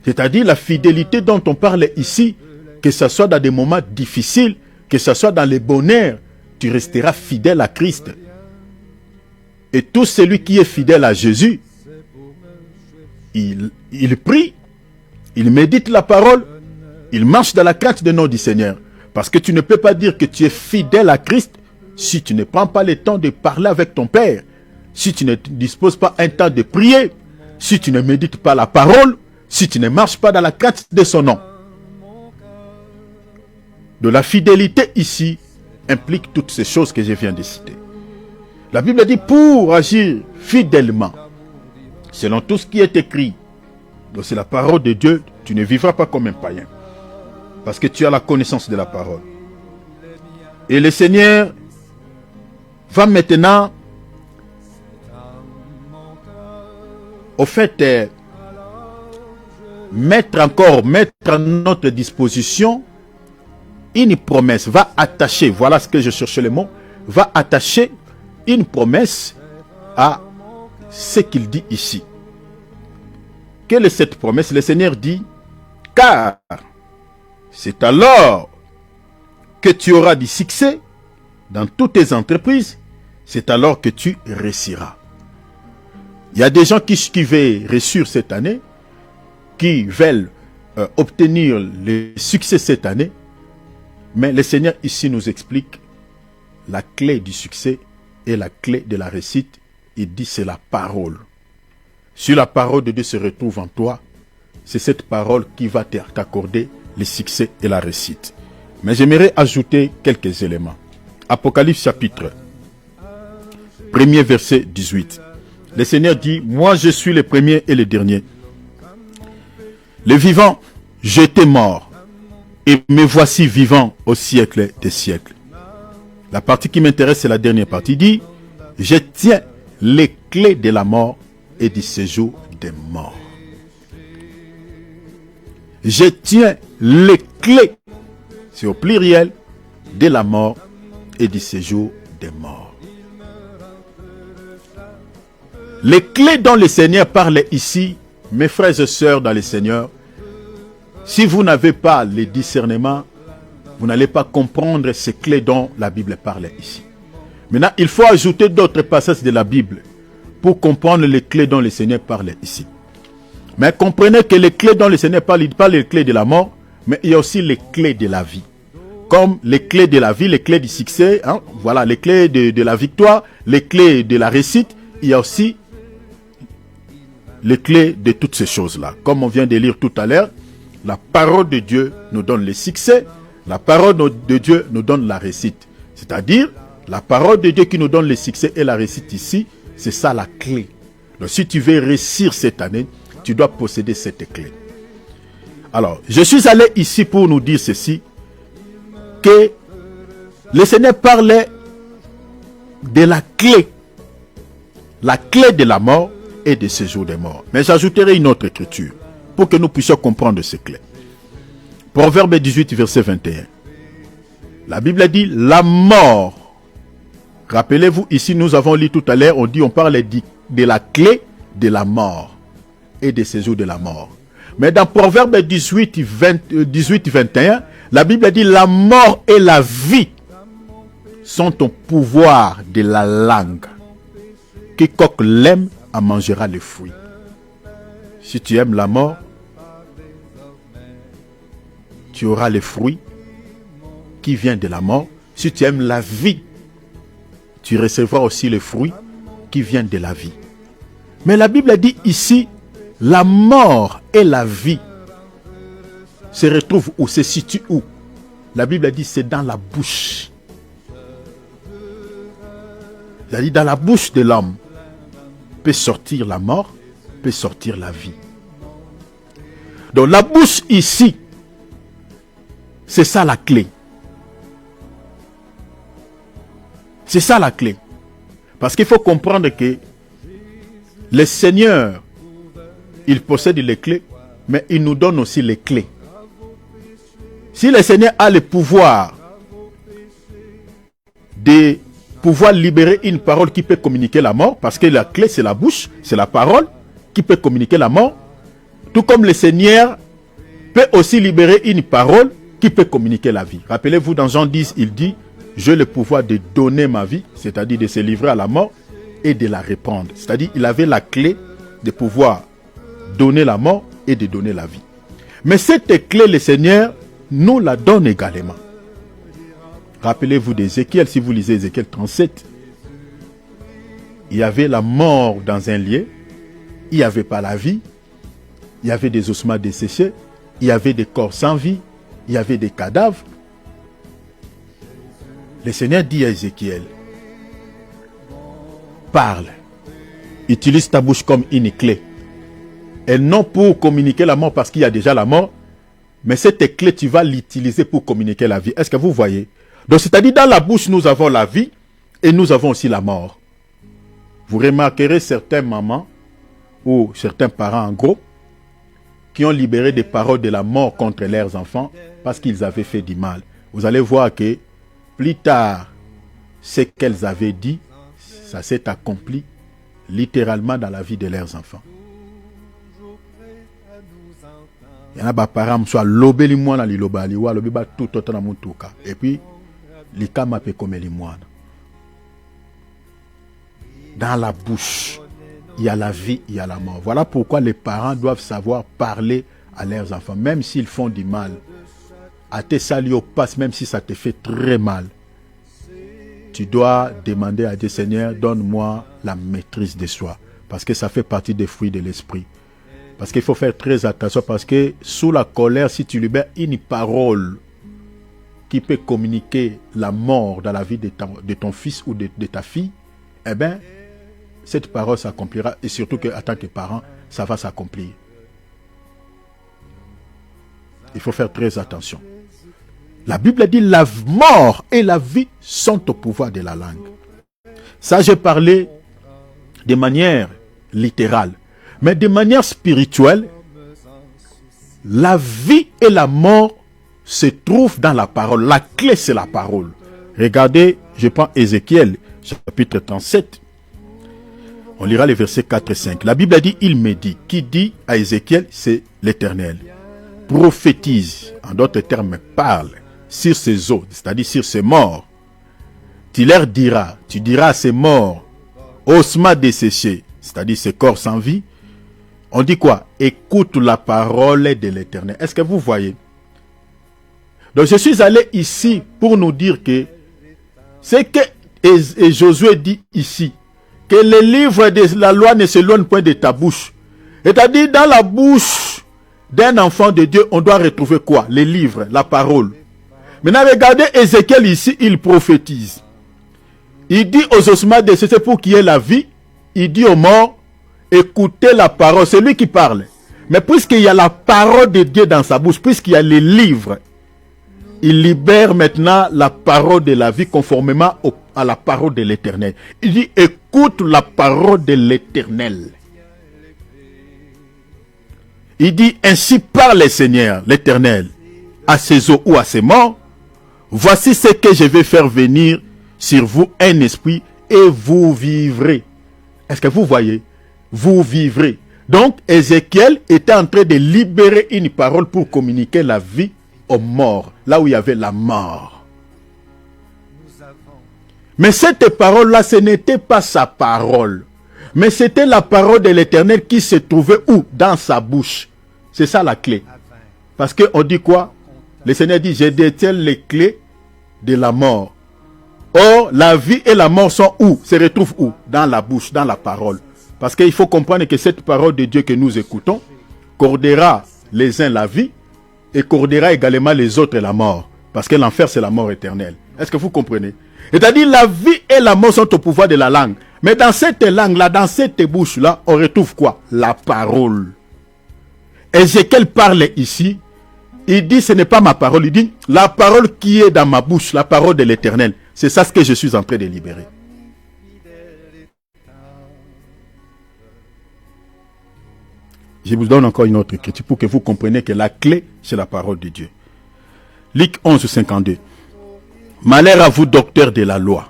C'est-à-dire la fidélité dont on parle ici, que ce soit dans des moments difficiles, que ce soit dans les bonheurs, tu resteras fidèle à Christ. Et tout celui qui est fidèle à Jésus, il prie, il médite la parole, il marche dans la crainte du nom du Seigneur. Parce que tu ne peux pas dire que tu es fidèle à Christ si tu ne prends pas le temps de parler avec ton Père, si tu ne disposes pas un temps de prier, si tu ne médites pas la parole, si tu ne marches pas dans la crainte de son nom. De la fidélité ici implique toutes ces choses que je viens de citer. La Bible dit, pour agir fidèlement, selon tout ce qui est écrit, donc c'est la parole de Dieu, tu ne vivras pas comme un païen. Parce que tu as la connaissance de la parole. Et le Seigneur va maintenant, au fait, mettre à notre disposition une promesse, va attacher, voilà ce que je cherchais le mot, va attacher une promesse à ce qu'il dit ici. Quelle est cette promesse? Le Seigneur dit, car c'est alors que tu auras du succès dans toutes tes entreprises, c'est alors que tu réussiras. Il y a des gens qui veulent réussir cette année, qui veulent obtenir le succès cette année, mais le Seigneur ici nous explique la clé du succès et la clé de la réussite. Il dit c'est la parole. Si la parole de Dieu se retrouve en toi, c'est cette parole qui va t'accorder le succès et la réussite. Mais j'aimerais ajouter quelques éléments. Apocalypse chapitre 1er verset 18. Le Seigneur dit, moi je suis le premier et le dernier. Le vivant, j'étais mort. Et me voici vivant au siècle des siècles. La partie qui m'intéresse, c'est la dernière partie. Il dit, je tiens les clés de la mort et du séjour des morts. Je tiens les clés, c'est au pluriel, de la mort et du séjour des morts. Les clés dont le Seigneur parle ici, mes frères et sœurs dans le Seigneur, si vous n'avez pas le discernement, vous n'allez pas comprendre ces clés dont la Bible parle ici. Maintenant, il faut ajouter d'autres passages de la Bible pour comprendre les clés dont le Seigneur parle ici. Mais comprenez que les clés dont le Seigneur parle, il parle des clés de la mort, mais il y a aussi les clés de la vie. Comme les clés de la vie, les clés du succès, hein, voilà, les clés de la victoire, les clés de la réussite, il y a aussi les clés de toutes ces choses-là. Comme on vient de lire tout à l'heure, la parole de Dieu nous donne le succès, la parole de Dieu nous donne la réussite. C'est-à-dire, la parole de Dieu qui nous donne le succès et la réussite ici, c'est ça la clé. Donc si tu veux réussir cette année, tu dois posséder cette clé. Alors, je suis allé ici pour nous dire ceci, que le Seigneur parlait de la clé de la mort et de séjour des morts. Mais j'ajouterai une autre écriture pour que nous puissions comprendre ces clés. Proverbe 18, verset 21. La Bible dit la mort. Rappelez-vous, ici nous avons lu tout à l'heure, on parle de la clé de la mort et des séjours de la mort. Mais dans Proverbe 18, 21, la Bible dit la mort et la vie sont au pouvoir de la langue. Quiconque l'aime en mangera les fruits. Si tu aimes la mort, tu auras les fruits qui viennent de la mort. Si tu aimes la vie, tu recevras aussi les fruits qui viennent de la vie. Mais la Bible dit ici, la mort et la vie se retrouvent où, se situent où? La Bible dit c'est dans la bouche. C'est-à-dire dans la bouche de l'homme peut sortir la mort, peut sortir la vie. Donc la bouche ici, c'est ça la clé. C'est ça la clé. Parce qu'il faut comprendre que le Seigneur, il possède les clés, mais il nous donne aussi les clés. Si le Seigneur a le pouvoir de pouvoir libérer une parole qui peut communiquer la mort, parce que la clé c'est la bouche, c'est la parole qui peut communiquer la mort, tout comme le Seigneur peut aussi libérer une parole qui peut communiquer la vie. Rappelez-vous, dans Jean 10, il dit, j'ai le pouvoir de donner ma vie, c'est-à-dire de se livrer à la mort et de la reprendre. C'est-à-dire il avait la clé de pouvoir donner la mort et de donner la vie. Mais cette clé, le Seigneur nous la donne également. Rappelez-vous d'Ézéchiel, si vous lisez Ézéchiel 37, il y avait la mort dans un lieu, il n'y avait pas la vie, il y avait des ossements desséchés, il y avait des corps sans vie, il y avait des cadavres. Le Seigneur dit à Ézéchiel, parle, utilise ta bouche comme une clé. Et non pour communiquer la mort parce qu'il y a déjà la mort, mais cette clé, tu vas l'utiliser pour communiquer la vie. Est-ce que vous voyez? Donc, c'est-à-dire, dans la bouche, nous avons la vie et nous avons aussi la mort. Vous remarquerez certaines mamans ou certains parents, en gros, qui ont libéré des paroles de la mort contre leurs enfants parce qu'ils avaient fait du mal. Vous allez voir que plus tard, ce qu'elles avaient dit, ça s'est accompli littéralement dans la vie de leurs enfants. Il y en a des parents qui sont lobeli mwana li lobali wa lobi ba tout autant na mutuka et puis li kama pe comme li mwana. Dans la bouche, il y a la vie, il y a la mort. Voilà pourquoi les parents doivent savoir parler à leurs enfants, même s'ils font du mal. À tes saluts au passe, même si ça te fait très mal. Tu dois demander à Dieu, Seigneur, donne-moi la maîtrise de soi. Parce que ça fait partie des fruits de l'esprit. Parce qu'il faut faire très attention, parce que sous la colère, si tu libères une parole qui peut communiquer la mort dans la vie de ton fils ou de ta fille, eh bien, cette parole s'accomplira. Et surtout qu'en tant que parent, ça va s'accomplir. Il faut faire très attention. La Bible dit la mort et la vie sont au pouvoir de la langue. Ça, j'ai parlé de manière littérale. Mais de manière spirituelle, la vie et la mort se trouvent dans la parole. La clé, c'est la parole. Regardez, je prends Ézéchiel, chapitre 37. On lira les versets 4 et 5. La Bible dit, il me dit. Qui dit à Ézéchiel, c'est l'Éternel. Prophétise, en d'autres termes, parle sur ces os, c'est-à-dire sur ces morts. Tu diras à ces morts, ossements desséchés, c'est-à-dire ces corps sans vie. On dit quoi? Écoute la parole de l'Éternel. Est-ce que vous voyez? Donc je suis allé ici pour nous dire que ce que Josué dit ici, que les livres de la loi ne s'éloignent point de ta bouche. C'est-à-dire dans la bouche d'un enfant de Dieu, on doit retrouver quoi? Les livres, la parole. Maintenant regardez Ézéchiel ici, il prophétise. Il dit aux ossements desséchés pour qu'il y ait la vie. Il dit aux morts, écoutez la parole. C'est lui qui parle. Mais puisqu'il y a la parole de Dieu dans sa bouche, puisqu'il y a les livres, il libère maintenant la parole de la vie conformément à la parole de l'Éternel. Il dit, écoute la parole de l'Éternel. Il dit, ainsi parle le Seigneur, l'Éternel, à ses os ou à ses morts. Voici ce que je vais faire venir sur vous un esprit et vous vivrez. Est-ce que vous voyez? Vous vivrez. Donc, Ézéchiel était en train de libérer une parole pour communiquer la vie aux morts, là où il y avait la mort. Mais cette parole-là, ce n'était pas sa parole, mais c'était la parole de l'Éternel qui se trouvait où? Dans sa bouche. C'est ça la clé. Parce qu'on dit quoi? Le Seigneur dit, je détiens les clés de la mort. Or, la vie et la mort sont où? Se retrouvent où? Dans la bouche, dans la parole. Parce qu'il faut comprendre que cette parole de Dieu que nous écoutons cordera les uns la vie et cordera également les autres la mort. Parce que l'enfer, c'est la mort éternelle. Est-ce que vous comprenez? C'est-à-dire, la vie et la mort sont au pouvoir de la langue. Mais dans cette langue-là, dans cette bouche-là, on retrouve quoi? La parole. Ézéchiel parle ici. Il dit, ce n'est pas ma parole. Il dit, la parole qui est dans ma bouche, la parole de l'Éternel. C'est ça ce que je suis en train de libérer. Je vous donne encore une autre écriture pour que vous compreniez que la clé, c'est la parole de Dieu. Luc 11, 52. Malheur à vous, docteurs de la loi,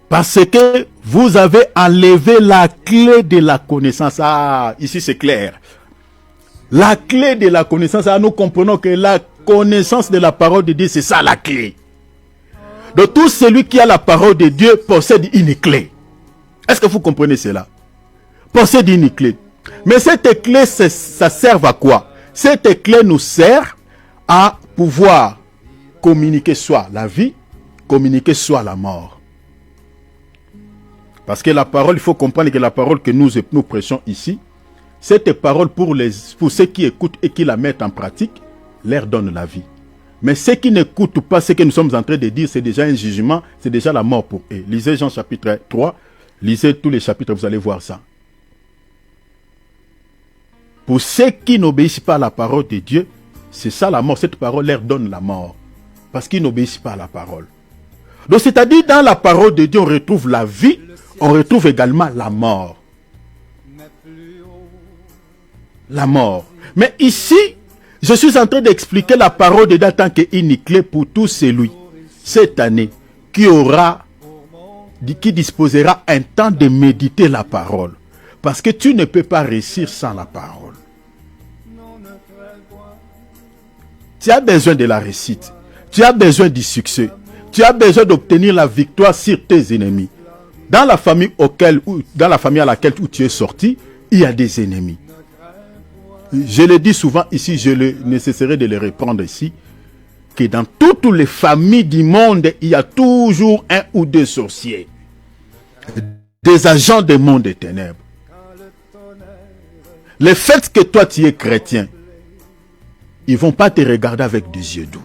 parce que vous avez enlevé la clé de la connaissance. Ah, ici c'est clair. La clé de la connaissance, nous comprenons que la connaissance de la parole de Dieu, c'est ça la clé. Donc tout celui qui a la parole de Dieu possède une clé. Est-ce que vous comprenez cela? Possède une clé. Mais cette clé, ça sert à quoi? Cette clé nous sert à pouvoir communiquer soit la vie, communiquer soit la mort. Parce que la parole, il faut comprendre que la parole que nous prêchons ici, cette parole pour ceux qui écoutent et qui la mettent en pratique, leur donne la vie. Mais ceux qui n'écoutent pas ce que nous sommes en train de dire, c'est déjà un jugement, c'est déjà la mort pour eux. Lisez Jean chapitre 3, lisez tous les chapitres, vous allez voir ça. Pour ceux qui n'obéissent pas à la parole de Dieu, c'est ça la mort. Cette parole leur donne la mort. Parce qu'ils n'obéissent pas à la parole. Donc c'est-à-dire dans la parole de Dieu, on retrouve la vie, on retrouve également la mort. La mort. Mais ici, je suis en train d'expliquer la parole de Dieu en tant qu'une clé pour tout celui, cette année, qui disposera un temps de méditer la parole. Parce que tu ne peux pas réussir sans la parole. Tu as besoin de la réussite. Tu as besoin du succès. Tu as besoin d'obtenir la victoire sur tes ennemis. Dans la famille à laquelle tu es sorti, il y a des ennemis. Je le dis souvent ici, je le nécessaire de le reprendre ici, que dans toutes les familles du monde, il y a toujours un ou deux sorciers. Des agents du monde des ténèbres. Le fait que toi tu es chrétien, ils ne vont pas te regarder avec des yeux doux.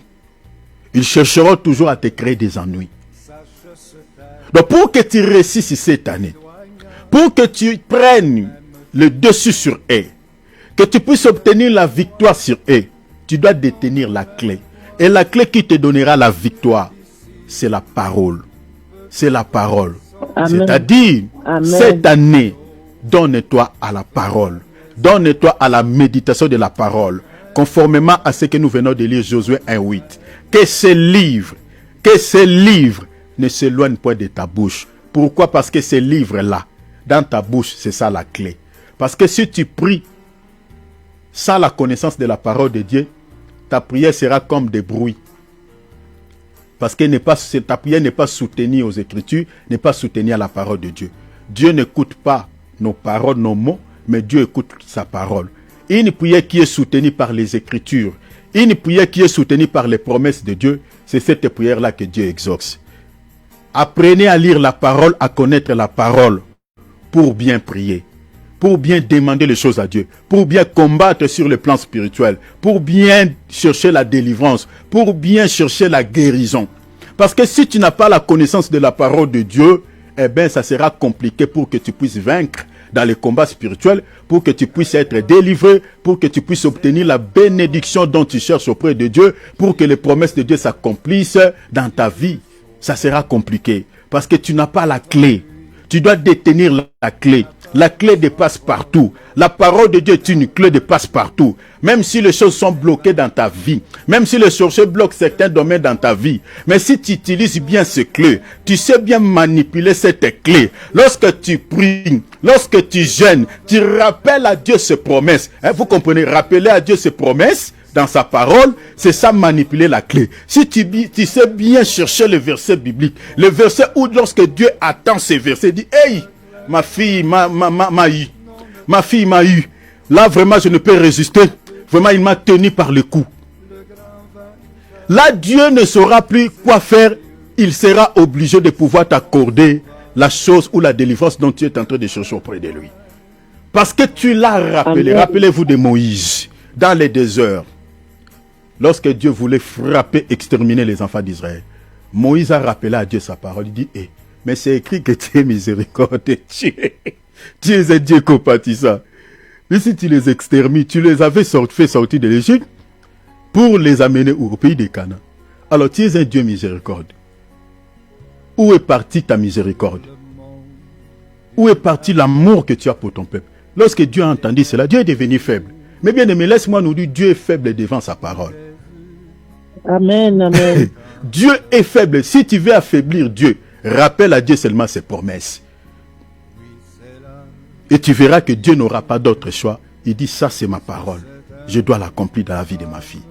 Ils chercheront toujours à te créer des ennuis. Donc pour que tu réussisses cette année, pour que tu prennes le dessus sur eux, que tu puisses obtenir la victoire sur eux, tu dois détenir la clé. Et la clé qui te donnera la victoire, c'est la parole. C'est la parole. C'est-à-dire, cette année, donne-toi à la parole. Donne-toi à la méditation de la parole, conformément à ce que nous venons de lire Josué 1:8. Que ce livre ne s'éloigne point de ta bouche. Pourquoi? Parce que ce livre-là, dans ta bouche, c'est ça la clé. Parce que si tu pries sans la connaissance de la parole de Dieu, ta prière sera comme des bruits. Parce que ta prière n'est pas soutenue aux Écritures, n'est pas soutenue à la parole de Dieu. Dieu n'écoute pas nos paroles, nos mots, mais Dieu écoute sa parole. Une prière qui est soutenue par les Écritures, une prière qui est soutenue par les promesses de Dieu, c'est cette prière-là que Dieu exauce. Apprenez à lire la parole, à connaître la parole pour bien prier, pour bien demander les choses à Dieu, pour bien combattre sur le plan spirituel, pour bien chercher la délivrance, pour bien chercher la guérison. Parce que si tu n'as pas la connaissance de la parole de Dieu, eh bien, ça sera compliqué pour que tu puisses vaincre dans les combats spirituels, pour que tu puisses être délivré, pour que tu puisses obtenir la bénédiction dont tu cherches auprès de Dieu, pour que les promesses de Dieu s'accomplissent dans ta vie. Ça sera compliqué parce que tu n'as pas la clé. Tu dois détenir la clé. La clé dépasse partout. La parole de Dieu est une clé de passe-partout. Même si les choses sont bloquées dans ta vie, même si le sorcier bloque certains domaines dans ta vie, mais si tu utilises bien ces clés, tu sais bien manipuler cette clé. Lorsque tu pries, lorsque tu jeûnes, tu rappelles à Dieu ses promesses. Vous comprenez? Rappeler à Dieu ses promesses dans sa parole, c'est ça manipuler la clé. Si tu sais bien chercher le verset biblique, le verset où lorsque Dieu attend ces versets, il dit, hey, ma fille m'a eu. Ma fille m'a eu. Là, vraiment, je ne peux résister. Vraiment, il m'a tenu par le cou. Là, Dieu ne saura plus quoi faire. Il sera obligé de pouvoir t'accorder la chose ou la délivrance dont tu es en train de chercher auprès de lui. Parce que tu l'as rappelé. Rappelez-vous de Moïse, dans les déserts. Lorsque Dieu voulait frapper, exterminer les enfants d'Israël, Moïse a rappelé à Dieu sa parole. Il dit, mais c'est écrit que tu es miséricordieux. Tu es un Dieu compatissant. Mais si tu les extermines, tu les avais fait sortir de l'Égypte pour les amener au pays des Canaan. Alors tu es un Dieu miséricorde. Où est partie ta miséricorde? Où est parti l'amour que tu as pour ton peuple? Lorsque Dieu a entendu cela, Dieu est devenu faible. Mais bien aimé, laisse-moi nous dire, Dieu est faible devant sa parole. Amen, amen. Dieu est faible. Si tu veux affaiblir Dieu, rappelle à Dieu seulement ses promesses. Et tu verras que Dieu n'aura pas d'autre choix. Il dit, ça c'est ma parole. Je dois l'accomplir dans la vie de ma fille.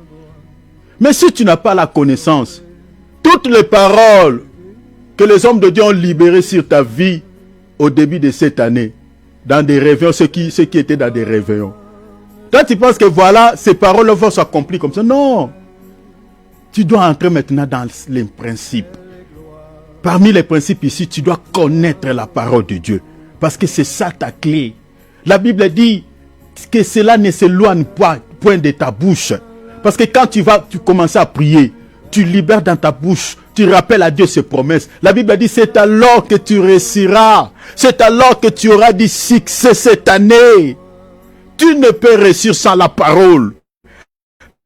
Mais si tu n'as pas la connaissance, toutes les paroles que les hommes de Dieu ont libérées sur ta vie au début de cette année, dans des réveillons, ceux qui étaient dans des réveillons. Toi, tu penses que voilà, ces paroles vont s'accomplir comme ça. Non. Tu dois entrer maintenant dans les principes. Parmi les principes ici, tu dois connaître la parole de Dieu. Parce que c'est ça ta clé. La Bible dit que cela ne s'éloigne pas point de ta bouche. Parce que quand tu commences à prier, tu libères dans ta bouche, tu rappelles à Dieu ses promesses. La Bible dit, c'est alors que tu réussiras. C'est alors que tu auras du succès cette année. Tu ne peux réussir sans la parole.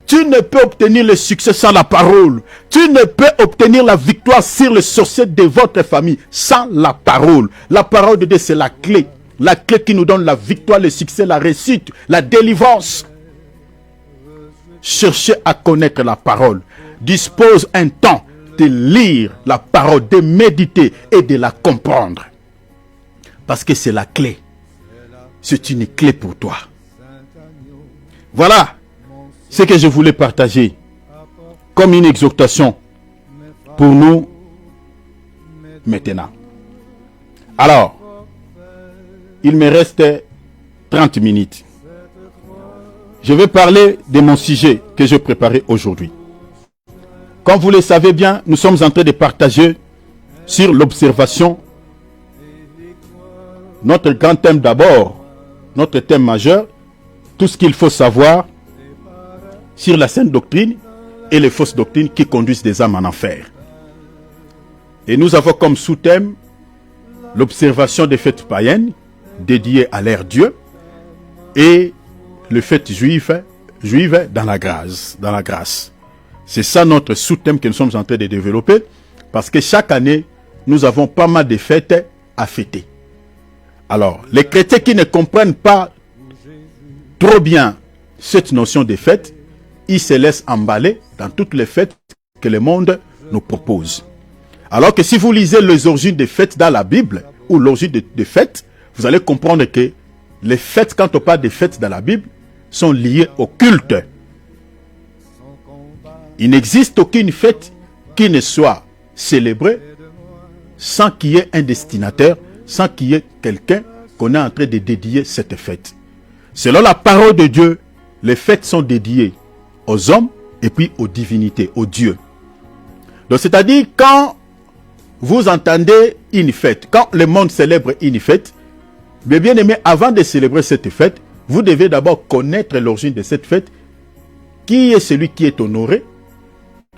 Tu ne peux obtenir le succès sans la parole. Tu ne peux obtenir la victoire sur le sorcier de votre famille sans la parole. La parole de Dieu, c'est la clé. La clé qui nous donne la victoire, le succès, la réussite, la délivrance. Cherchez à connaître la parole. Dispose un temps de lire la parole, de méditer et de la comprendre. Parce que c'est la clé. C'est une clé pour toi. Voilà ce que je voulais partager comme une exhortation pour nous maintenant. Alors, il me reste 30 minutes. Je vais parler de mon sujet que j'ai préparé aujourd'hui. Comme vous le savez bien, nous sommes en train de partager sur l'observation. Notre grand thème d'abord, notre thème majeur, tout ce qu'il faut savoir sur la sainte doctrine et les fausses doctrines qui conduisent des âmes en enfer. Et nous avons comme sous-thème l'observation des fêtes païennes dédiées à l'ère Dieu et les fêtes juives dans la grâce. C'est ça notre sous-thème que nous sommes en train de développer parce que chaque année, nous avons pas mal de fêtes à fêter. Alors, les chrétiens qui ne comprennent pas trop bien cette notion de fête, ils se laissent emballer dans toutes les fêtes que le monde nous propose. Alors que si vous lisez les origines des fêtes dans la Bible, ou l'origine des fêtes, vous allez comprendre que les fêtes, quand on parle des fêtes dans la Bible, sont liées au culte. Il n'existe aucune fête qui ne soit célébrée sans qu'il y ait un destinataire, sans qu'il y ait quelqu'un qu'on est en train de dédier cette fête. Selon la parole de Dieu, les fêtes sont dédiées aux hommes et puis aux divinités, aux dieux. Donc c'est-à-dire quand vous entendez une fête, quand le monde célèbre une fête, mes bien-aimés, avant de célébrer cette fête, vous devez d'abord connaître l'origine de cette fête, qui est celui qui est honoré,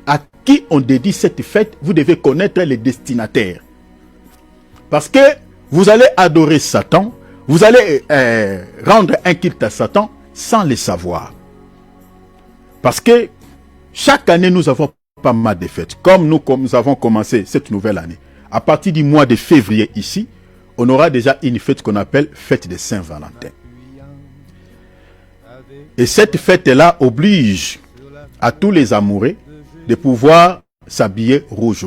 à qui on dédie cette fête, vous devez connaître les destinataires. Parce que vous allez adorer Satan, vous allez rendre un culte à Satan sans le savoir. Parce que chaque année, nous avons pas mal de fêtes. Comme nous avons commencé cette nouvelle année, à partir du mois de février ici, on aura déjà une fête qu'on appelle fête de Saint-Valentin. Et cette fête-là oblige à tous les amoureux de pouvoir s'habiller rouge.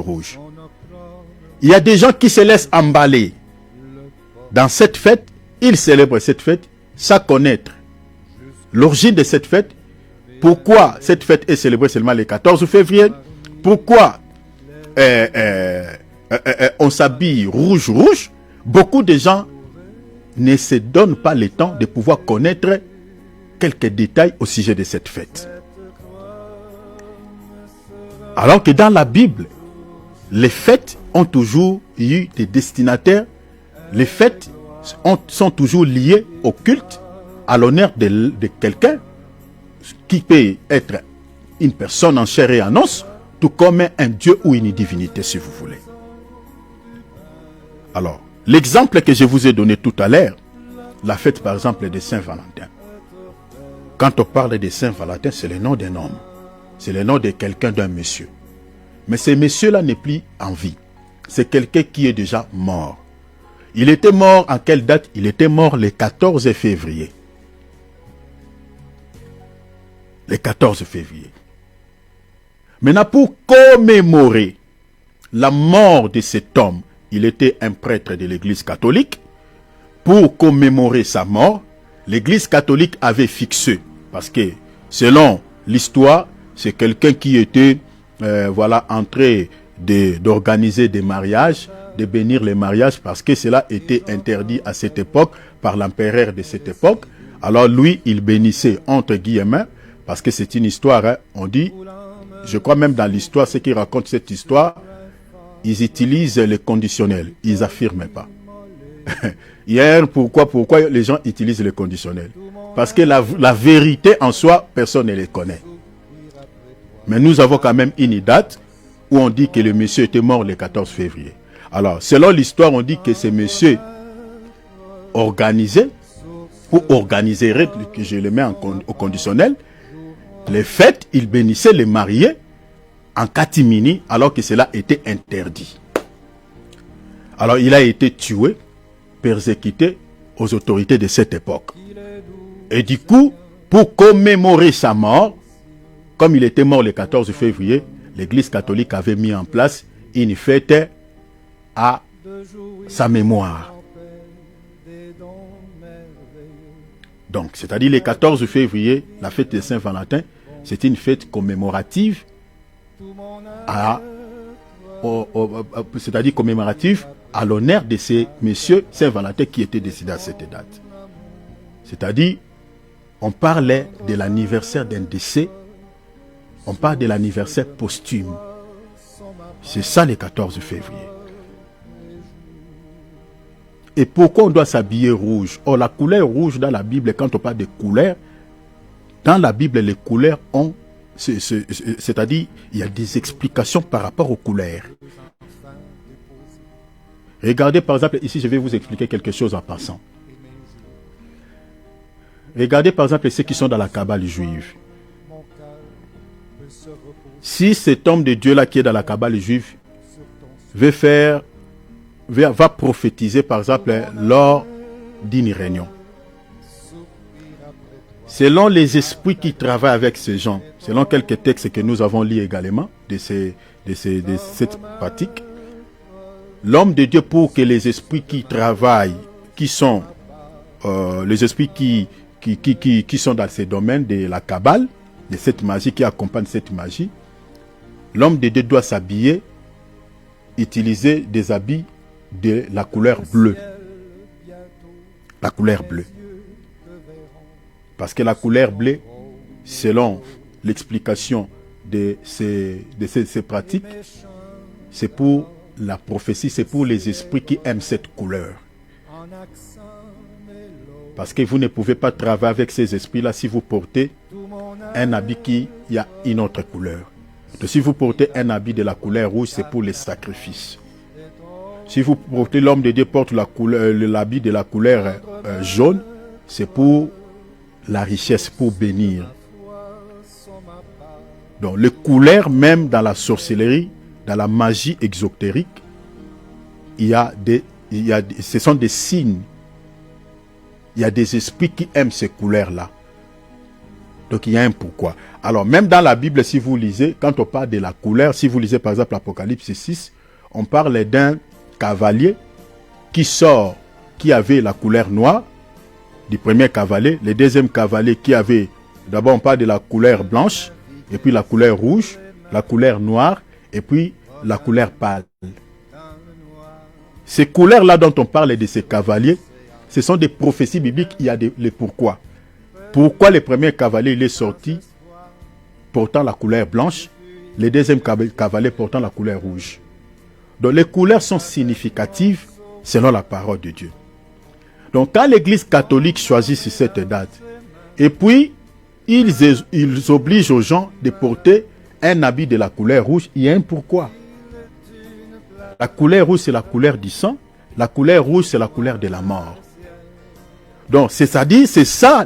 Il y a des gens qui se laissent emballer dans cette fête. Ils célèbrent cette fête sans connaître l'origine de cette fête. Pourquoi cette fête est célébrée seulement le 14 février? Pourquoi on s'habille rouge? Beaucoup de gens ne se donnent pas le temps de pouvoir connaître quelques détails au sujet de cette fête. Alors que dans la Bible, les fêtes ont toujours eu des destinataires. Les fêtes sont toujours liées au culte, à l'honneur de quelqu'un, qui peut être une personne en chair et en os, tout comme un dieu ou une divinité, si vous voulez. Alors, l'exemple que je vous ai donné tout à l'heure, la fête par exemple de Saint-Valentin. Quand on parle de Saint-Valentin, c'est le nom d'un homme. C'est le nom de quelqu'un, d'un monsieur. Mais ce monsieur-là n'est plus en vie. C'est quelqu'un qui est déjà mort. Il était mort en quelle date? Il était mort le 14 février. Le 14 février. Maintenant, pour commémorer la mort de cet homme, il était un prêtre de l'église catholique. Pour commémorer sa mort, l'église catholique avait fixé, parce que selon l'histoire, c'est quelqu'un qui était en train d'organiser des mariages, de bénir les mariages, parce que cela était interdit à cette époque par l'empereur de cette époque. Alors lui, il bénissait entre guillemets, parce que c'est une histoire, hein, on dit, je crois même dans l'histoire, ceux qui racontent cette histoire, ils utilisent le conditionnel, ils n'affirment pas. Hier, pourquoi les gens utilisent le conditionnel? Parce que la vérité en soi, personne ne les connaît. Mais nous avons quand même une date où on dit que le monsieur était mort le 14 février. Alors, selon l'histoire, on dit que ce monsieur organisait, ou organiserait, que je le mets au conditionnel, les fêtes, il bénissait les mariés en catimini, alors que cela était interdit. Alors, il a été tué, persécuté aux autorités de cette époque. Et du coup, pour commémorer sa mort, comme il était mort le 14 février, l'église catholique avait mis en place une fête à sa mémoire. Donc, c'est-à-dire le 14 février, la fête de Saint-Valentin, c'est une fête commémorative c'est-à-dire commémorative à l'honneur de ces messieurs Saint-Valentin qui étaient décédés à cette date. C'est-à-dire, on parlait de l'anniversaire d'un décès, on parle de l'anniversaire posthume. C'est ça le 14 février. Et pourquoi on doit s'habiller rouge? Oh, la couleur rouge dans la Bible, quand on parle de couleurs, dans la Bible, les couleurs ont, c'est-à-dire, il y a des explications par rapport aux couleurs. Regardez par exemple, ici je vais vous expliquer quelque chose en passant. Regardez par exemple ceux qui sont dans la Kabbale juive. Si cet homme de Dieu-là qui est dans la Kabbale juive va prophétiser par exemple lors d'une réunion, selon les esprits qui travaillent avec ces gens, selon quelques textes que nous avons lus également de cette pratique, l'homme de Dieu, pour que les esprits qui travaillent, qui sont les esprits qui sont dans ces domaines de la Kabbale, de cette magie, qui accompagne cette magie, l'homme de Dieu doit s'habiller, utiliser des habits de la couleur bleue. La couleur bleue. Parce que la couleur bleue, selon l'explication de ces pratiques, c'est pour la prophétie, c'est pour les esprits qui aiment cette couleur. Parce que vous ne pouvez pas travailler avec ces esprits-là si vous portez un habit qui a une autre couleur. Donc si vous portez un habit de la couleur rouge, c'est pour les sacrifices. Si vous portez, l'homme de Dieu porte l'habit de la couleur jaune, c'est pour la richesse, pour bénir. Donc les couleurs, même dans la sorcellerie, dans la magie exotérique, ce sont des signes. Il y a des esprits qui aiment ces couleurs-là. Donc il y a un pourquoi. Alors même dans la Bible, si vous lisez, quand on parle de la couleur, si vous lisez par exemple l'Apocalypse 6, on parle d'un cavalier qui sort, qui avait la couleur noire, du premier cavalier, le deuxième cavalier qui avait, d'abord on parle de la couleur blanche, et puis la couleur rouge, la couleur noire, et puis la couleur pâle. Ces couleurs-là dont on parle de ces cavaliers, ce sont des prophéties bibliques, il y a les pourquoi. Pourquoi le premier cavalier il est sorti portant la couleur blanche, le deuxième cavalier portant la couleur rouge. Donc les couleurs sont significatives selon la parole de Dieu. Donc quand l'Église catholique choisit cette date, et puis ils obligent aux gens de porter un habit de la couleur rouge, il y a un pourquoi. La couleur rouge c'est la couleur du sang, la couleur rouge c'est la couleur de la mort. Donc c'est-à-dire c'est ça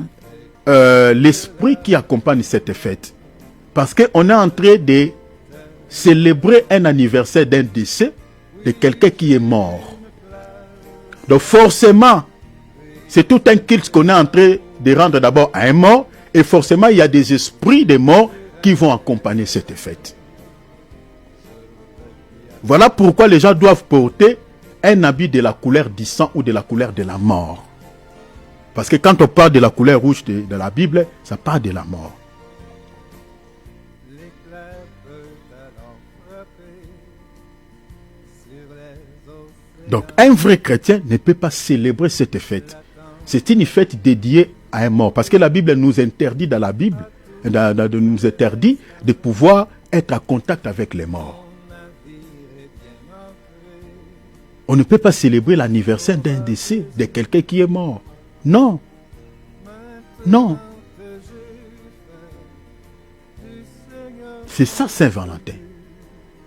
l'esprit qui accompagne cette fête. Parce qu'on est en train de célébrer un anniversaire d'un décès de quelqu'un qui est mort. Donc forcément, c'est tout un culte qu'on est en train de rendre d'abord à un mort. Et forcément, il y a des esprits des morts qui vont accompagner cette fête. Voilà pourquoi les gens doivent porter un habit de la couleur du sang ou de la couleur de la mort. Parce que quand on parle de la couleur rouge de la Bible, ça parle de la mort. Donc, un vrai chrétien ne peut pas célébrer cette fête. C'est une fête dédiée à un mort. Parce que la Bible nous interdit dans la Bible, nous interdit de pouvoir être en contact avec les morts. On ne peut pas célébrer l'anniversaire d'un décès de quelqu'un qui est mort. Non. Non. C'est ça Saint-Valentin.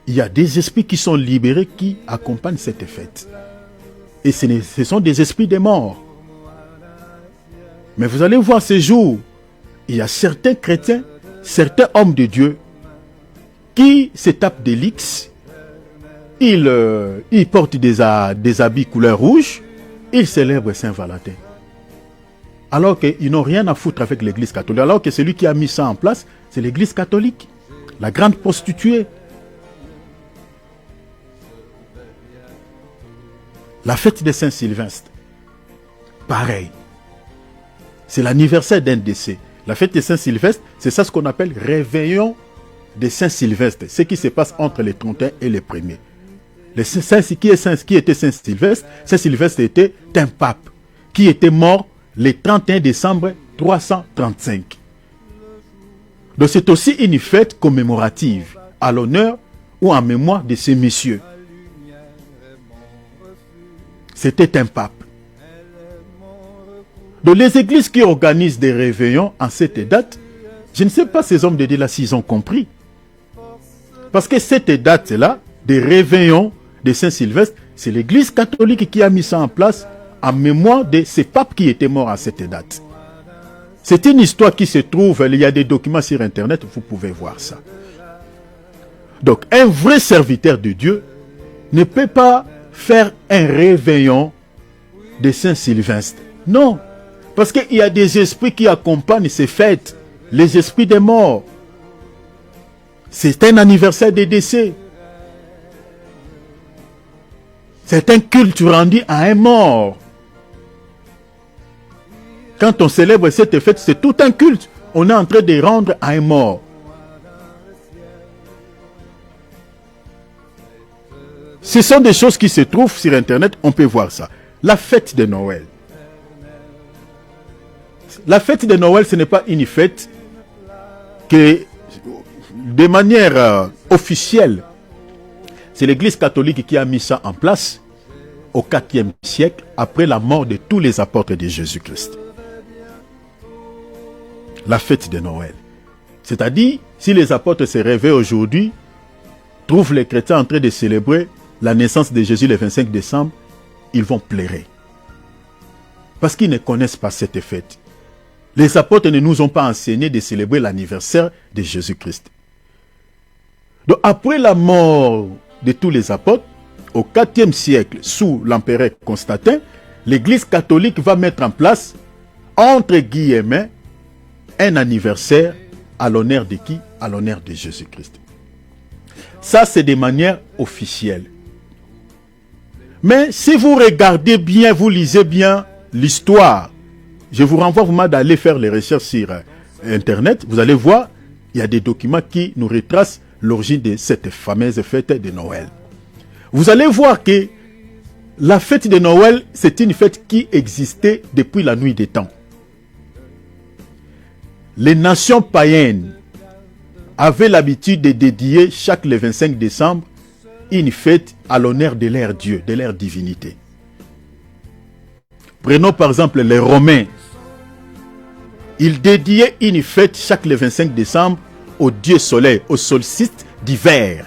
Il y a des esprits qui sont libérés qui accompagnent cette fête. Et ce sont des esprits des morts. Mais vous allez voir ces jours, il y a certains chrétiens, certains hommes de Dieu qui se tapent des lix, ils portent des habits couleur rouge, ils célèbrent Saint-Valentin. Alors qu'ils n'ont rien à foutre avec l'église catholique. Alors que celui qui a mis ça en place, c'est l'église catholique, la grande prostituée. La fête de Saint-Sylvestre, pareil. C'est l'anniversaire d'un décès. La fête de Saint-Sylvestre, c'est ça ce qu'on appelle réveillon de Saint-Sylvestre. Ce qui se passe entre les 31 et les 1er. Qui était Saint-Sylvestre? Saint-Sylvestre était un pape qui était mort le 31 décembre 335. Donc c'est aussi une fête commémorative à l'honneur ou en mémoire de ces messieurs. C'était un pape. Donc les églises qui organisent des réveillons en cette date, je ne sais pas ces hommes de Dieu là s'ils ont compris. Parce que cette date-là, des réveillons de Saint-Sylvestre, c'est l'église catholique qui a mis ça en place en mémoire de ces papes qui étaient morts à cette date. C'est une histoire qui se trouve, il y a des documents sur Internet, vous pouvez voir ça. Donc un vrai serviteur de Dieu ne peut pas faire un réveillon de Saint-Sylvestre. Non. Parce qu'il y a des esprits qui accompagnent ces fêtes. Les esprits des morts. C'est un anniversaire des décès. C'est un culte rendu à un mort. Quand on célèbre cette fête, c'est tout un culte. On est en train de rendre à un mort. Ce sont des choses qui se trouvent sur Internet, on peut voir ça. La fête de Noël. La fête de Noël, ce n'est pas une fête que, de manière officielle, c'est l'Église catholique qui a mis ça en place au IVe siècle, après la mort de tous les apôtres de Jésus-Christ. La fête de Noël. C'est-à-dire, si les apôtres se réveillent aujourd'hui, trouvent les chrétiens en train de célébrer la naissance de Jésus le 25 décembre, ils vont pleurer. Parce qu'ils ne connaissent pas cette fête. Les apôtres ne nous ont pas enseigné de célébrer l'anniversaire de Jésus-Christ. Donc après la mort de tous les apôtres, au IVe siècle, sous l'empereur Constantin, l'Église catholique va mettre en place, entre guillemets, un anniversaire à l'honneur de qui? À l'honneur de Jésus-Christ. Ça, c'est de manière officielle. Mais si vous regardez bien, vous lisez bien l'histoire, je vous renvoie vraiment d'aller faire les recherches sur Internet, vous allez voir, il y a des documents qui nous retracent l'origine de cette fameuse fête de Noël. Vous allez voir que la fête de Noël, c'est une fête qui existait depuis la nuit des temps. Les nations païennes avaient l'habitude de dédier chaque le 25 décembre une fête à l'honneur de leur Dieu, de leur divinité. Prenons par exemple les Romains. Ils dédiaient une fête chaque le 25 décembre au Dieu soleil, au solstice d'hiver.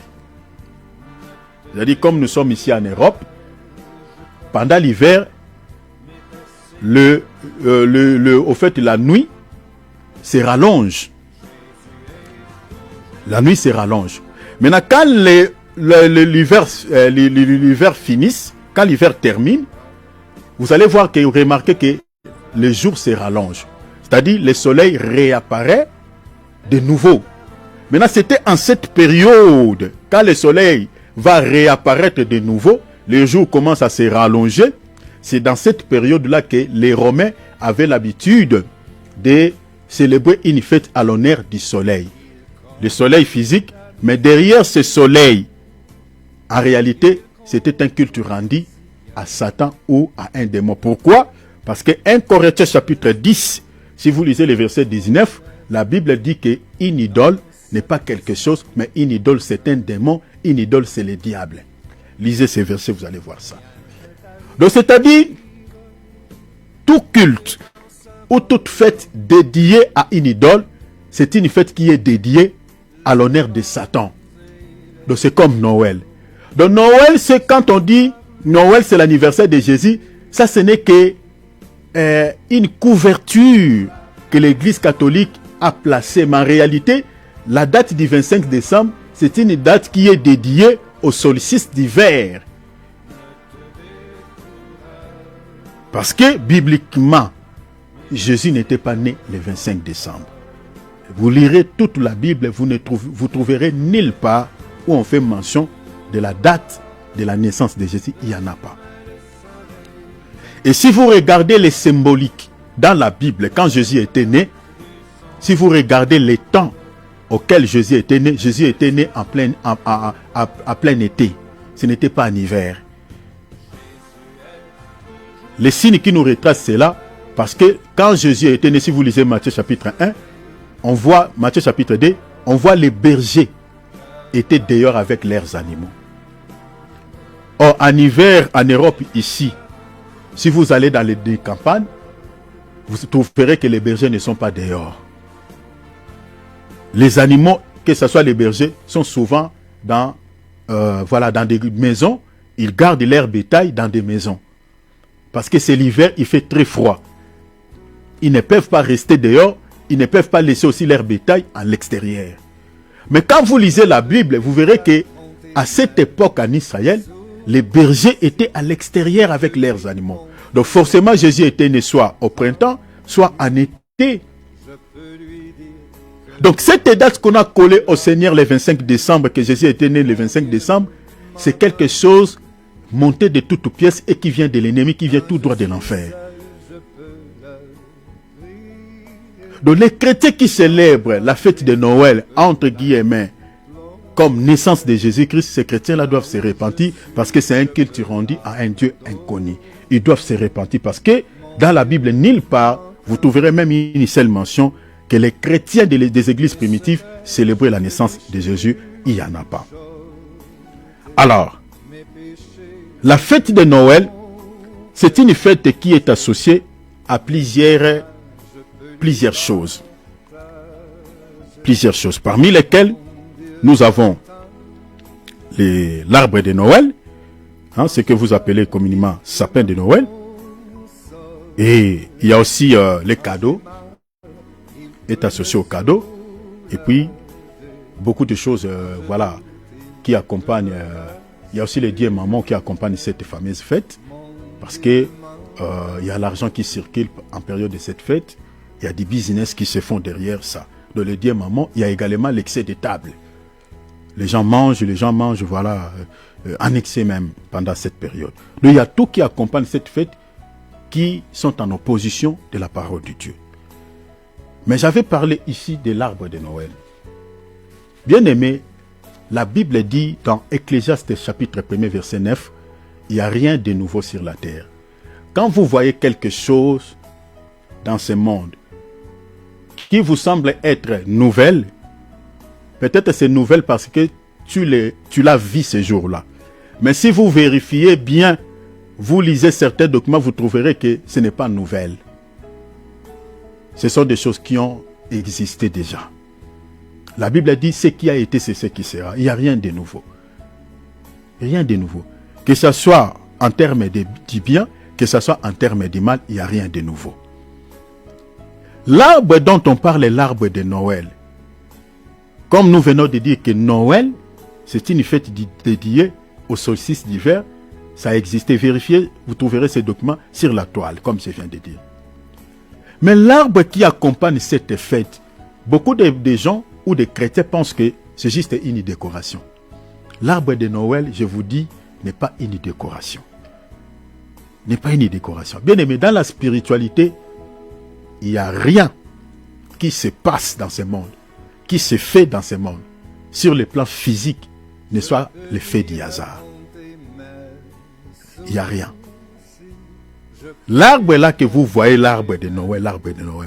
C'est-à-dire, comme nous sommes ici en Europe, pendant l'hiver, au fait, la nuit se rallonge. La nuit se rallonge. Maintenant, quand l'hiver finisse, quand l'hiver termine, vous allez voir que vous remarquez que les jours se rallongent. C'est-à-dire, le soleil réapparaît de nouveau. Maintenant, c'était en cette période, quand le soleil va réapparaître de nouveau, les jours commencent à se rallonger. C'est dans cette période-là que les Romains avaient l'habitude de célébrer une fête à l'honneur du soleil. Le soleil physique, mais derrière ce soleil, en réalité, c'était un culte rendu à Satan ou à un démon. Pourquoi? Parce que 1 Corinthiens chapitre 10, si vous lisez le verset 19, la Bible dit qu'une idole n'est pas quelque chose, mais une idole c'est un démon, une idole c'est le diable. Lisez ces versets, vous allez voir ça. Donc c'est-à-dire, tout culte ou toute fête dédiée à une idole, c'est une fête qui est dédiée à l'honneur de Satan. Donc c'est comme Noël. Donc Noël, c'est quand on dit Noël, c'est l'anniversaire de Jésus, ça ce n'est que une couverture que l'Église catholique a placée. Mais en réalité, la date du 25 décembre, c'est une date qui est dédiée au solstice d'hiver. Parce que, bibliquement, Jésus n'était pas né le 25 décembre. Vous lirez toute la Bible, vous trouverez nulle part où on fait mention de la date de la naissance de Jésus. Il n'y en a pas. Et si vous regardez les symboliques dans la Bible, quand Jésus était né, si vous regardez les temps auxquels Jésus était né en plein été. Ce n'était pas en hiver. Les signes qui nous retracent cela, parce que quand Jésus était né, si vous lisez Matthieu chapitre 1, on voit, Matthieu chapitre 2, on voit les bergers étaient dehors avec leurs animaux. Or, en hiver, en Europe, ici, si vous allez dans les campagnes, vous trouverez que les bergers ne sont pas dehors. Les animaux, que ce soit les bergers, sont souvent dans des maisons. Ils gardent leur bétail dans des maisons. Parce que c'est l'hiver, il fait très froid. Ils ne peuvent pas rester dehors. Ils ne peuvent pas laisser aussi leur bétail à l'extérieur. Mais quand vous lisez la Bible, vous verrez que à cette époque en Israël, les bergers étaient à l'extérieur avec leurs animaux. Donc forcément, Jésus était né soit au printemps, soit en été. Donc cette date qu'on a collée au Seigneur le 25 décembre, que Jésus était né le 25 décembre, c'est quelque chose monté de toutes pièces et qui vient de l'ennemi, qui vient tout droit de l'enfer. Donc les chrétiens qui célèbrent la fête de Noël, entre guillemets, comme naissance de Jésus-Christ, ces chrétiens-là doivent se repentir parce que c'est un culte rendu à un Dieu inconnu. Ils doivent se repentir parce que dans la Bible, nulle part, vous trouverez même une seule mention que les chrétiens des églises primitives célébraient la naissance de Jésus. Il n'y en a pas. Alors, la fête de Noël, c'est une fête qui est associée à plusieurs choses. Plusieurs choses, parmi lesquelles nous avons l'arbre de Noël, ce que vous appelez communément sapin de Noël. Et il y a aussi les cadeaux, est associé aux cadeaux. Et puis, beaucoup de choses, voilà, qui accompagnent. Il y a aussi les dieux mamans qui accompagnent cette fameuse fête. Parce que il y a l'argent qui circule en période de cette fête. Il y a des business qui se font derrière ça. Dans les dieux mamans, il y a également l'excès de table. Les gens mangent, voilà, en excès même pendant cette période. Donc il y a tout qui accompagne cette fête qui sont en opposition de la parole de Dieu. Mais j'avais parlé ici de l'arbre de Noël. Bien aimé, la Bible dit dans Ecclésiaste chapitre 1 verset 9, il n'y a rien de nouveau sur la terre. Quand vous voyez quelque chose dans ce monde qui vous semble être nouvelle, peut-être c'est nouvelle parce que tu l'as vu ce jour-là. Mais si vous vérifiez bien, vous lisez certains documents, vous trouverez que ce n'est pas nouvelle. Ce sont des choses qui ont existé déjà. La Bible dit ce qui a été, c'est ce qui sera. Il n'y a rien de nouveau. Rien de nouveau. Que ce soit en termes du bien, que ce soit en termes du mal, il n'y a rien de nouveau. L'arbre dont on parle est l'arbre de Noël. Comme nous venons de dire que Noël, c'est une fête dédiée au solstice d'hiver, ça a existé. Vérifiez, vous trouverez ces documents sur la toile, comme je viens de dire. Mais l'arbre qui accompagne cette fête, beaucoup de gens ou de chrétiens pensent que c'est juste une décoration. L'arbre de Noël, je vous dis, n'est pas une décoration. N'est pas une décoration. Bien aimé, dans la spiritualité, il n'y a rien qui se passe dans ce monde, qui se fait dans ce monde, sur le plan physique, ne soit l'effet du hasard. Il n'y a rien. L'arbre là que vous voyez, l'arbre de Noël,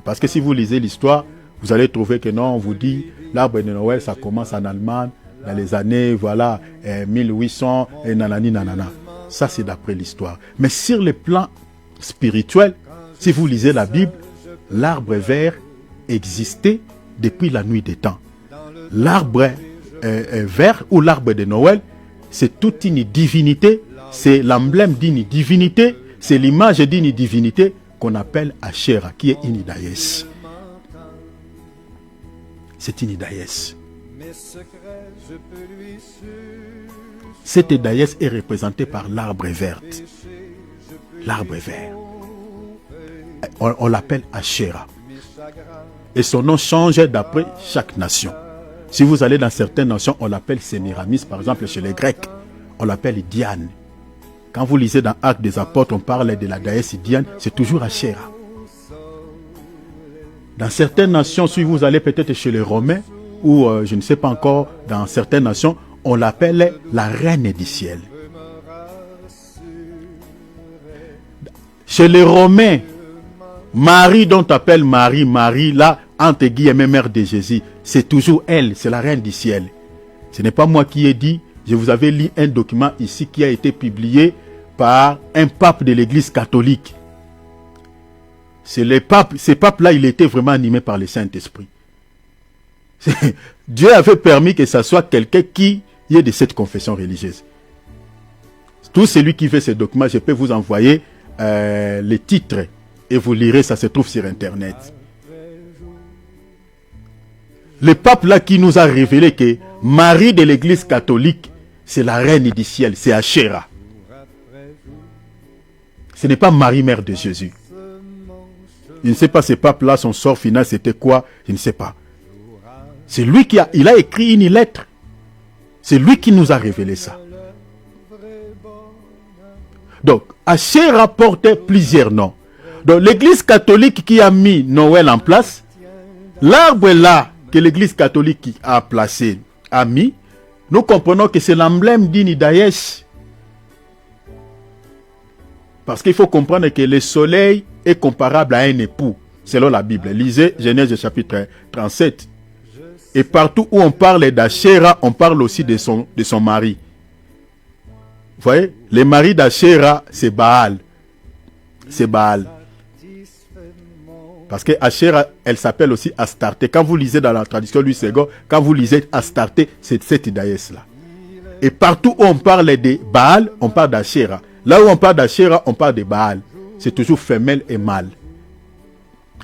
parce que si vous lisez l'histoire, vous allez trouver que non, on vous dit, l'arbre de Noël, ça commence en Allemagne, dans les années, voilà, 1800, et nanani, nanana. Ça, c'est d'après l'histoire. Mais sur le plan spirituel, si vous lisez la Bible, l'arbre vert existait depuis la nuit des temps. L'arbre vert ou l'arbre de Noël, c'est toute une divinité, c'est l'emblème d'une divinité, c'est l'image d'une divinité qu'on appelle Asherah, qui est une déesse. C'est une déesse. Cette déesse est représentée par l'arbre vert. L'arbre vert. On l'appelle Asherah. Et son nom change d'après chaque nation. Si vous allez dans certaines nations, on l'appelle Sémiramis. Par exemple, chez les Grecs, on l'appelle Diane. Quand vous lisez dans Actes des Apôtres, on parle de la déesse Diane, c'est toujours Asherah. Dans certaines nations, si vous allez peut-être chez les Romains, ou je ne sais pas encore, dans certaines nations, on l'appelle la reine du ciel. Chez les Romains, Marie, dont on appelle Marie, là, entre guillemets, mère de Jésus, c'est toujours elle, c'est la reine du ciel. Ce n'est pas moi qui ai dit, je vous avais lu un document ici qui a été publié par un pape de l'église catholique. C'est le pape, ce pape-là, il était vraiment animé par le Saint-Esprit. Dieu avait permis que ce soit quelqu'un qui est de cette confession religieuse. Tout celui qui veut ces documents, je peux vous envoyer les titres et vous lirez, ça se trouve sur Internet. Le pape là qui nous a révélé que Marie de l'église catholique, c'est la reine du ciel, c'est Asherah. Ce n'est pas Marie, mère de Jésus. Je ne sais pas ce pape là, son sort final c'était quoi, je ne sais pas. C'est lui qui a écrit une lettre. C'est lui qui nous a révélé ça. Donc, Asherah porte plusieurs noms. Donc, l'église catholique qui a mis Noël en place, l'arbre là que l'église catholique a placé, a mis, nous comprenons que c'est l'emblème d'Inidaïs. Parce qu'il faut comprendre que le soleil est comparable à un époux, selon la Bible. Lisez Genèse chapitre 37. Et partout où on parle d'Achéra, on parle aussi de son mari. Vous voyez, le mari d'Achéra, c'est Baal. C'est Baal. Parce que Achéra, elle s'appelle aussi Astarté. Quand vous lisez dans la tradition Louis II, quand vous lisez Astarté, c'est cette déesse-là. Et partout où on parle de Baal, on parle d'Achéra. Là où on parle d'Achéra, on parle de Baal. C'est toujours femelle et mâle.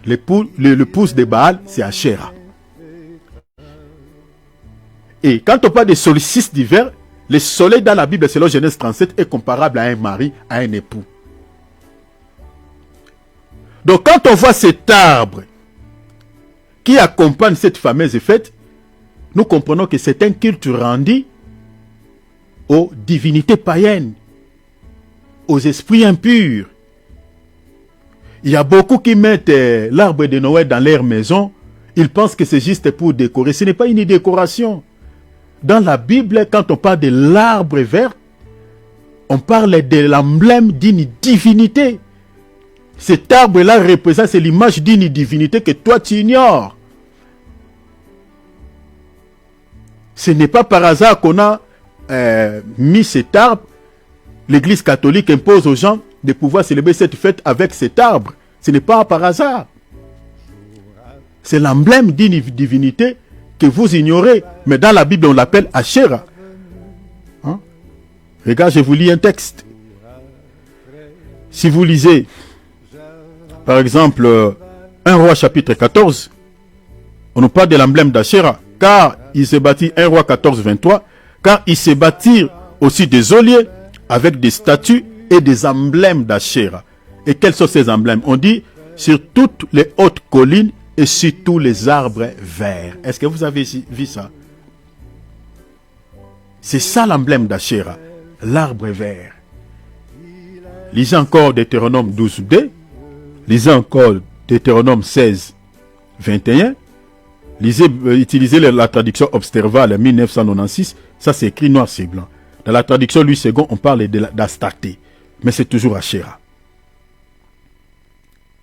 L'épouse de Baal, c'est Achéra. Et quand on parle des solstices d'hiver, le soleil dans la Bible, selon Genèse 37, est comparable à un mari, à un époux. Donc quand on voit cet arbre qui accompagne cette fameuse fête, nous comprenons que c'est un culte rendu aux divinités païennes, aux esprits impurs. Il y a beaucoup qui mettent l'arbre de Noël dans leur maison. Ils pensent que c'est juste pour décorer. Ce n'est pas une décoration. Dans la Bible, quand on parle de l'arbre vert, on parle de l'emblème d'une divinité. Cet arbre-là représente, c'est l'image d'une divinité que toi tu ignores. Ce n'est pas par hasard qu'on a mis cet arbre. L'Église catholique impose aux gens de pouvoir célébrer cette fête avec cet arbre. Ce n'est pas par hasard. C'est l'emblème d'une divinité que vous ignorez. Mais dans la Bible, on l'appelle Achéra. Hein? Regarde, je vous lis un texte. Si vous lisez, par exemple, 1 Roi chapitre 14, on nous parle de l'emblème d'Achéra. Car il se bâtit, 1 Roi 14, 23, car il se bâtit aussi des olliers avec des statues et des emblèmes d'Achéra. Et quels sont ces emblèmes? On dit sur toutes les hautes collines et sur tous les arbres verts. Est-ce que vous avez vu ça? C'est ça l'emblème d'Achéra, l'arbre vert. Lisez encore Deutéronome 12:2. Lisez encore Deutéronome 16:21. Lisez, utilisez la traduction Observal 1996. Ça c'est écrit noir sur blanc. Dans la traduction Louis II, on parle d'Astarté. Mais c'est toujours Achéra.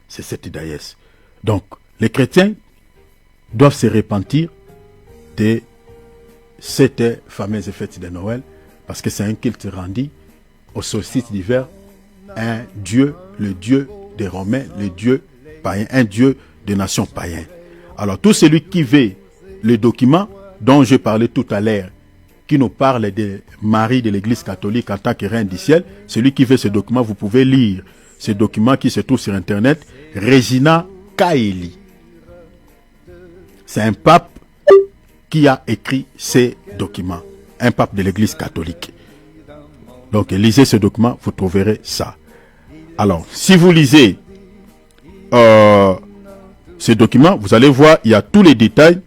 C'est cette déesse. Donc, les chrétiens doivent se repentir de cette fameuse fête de Noël, parce que c'est un culte rendu au solstice d'hiver, un Dieu, le Dieu des Romains, le Dieu païen, un Dieu des nations païennes. Alors tout celui qui veut le document dont je parlais tout à l'heure, qui nous parle de Marie de l'Église catholique en tant que reine du ciel, celui qui veut ce document, vous pouvez lire ce document qui se trouve sur Internet, Regina Caeli. C'est un pape qui a écrit ces documents, un pape de l'Église catholique. Donc lisez ce document, vous trouverez ça. Alors, si vous lisez ce document, vous allez voir, il y a tous les détails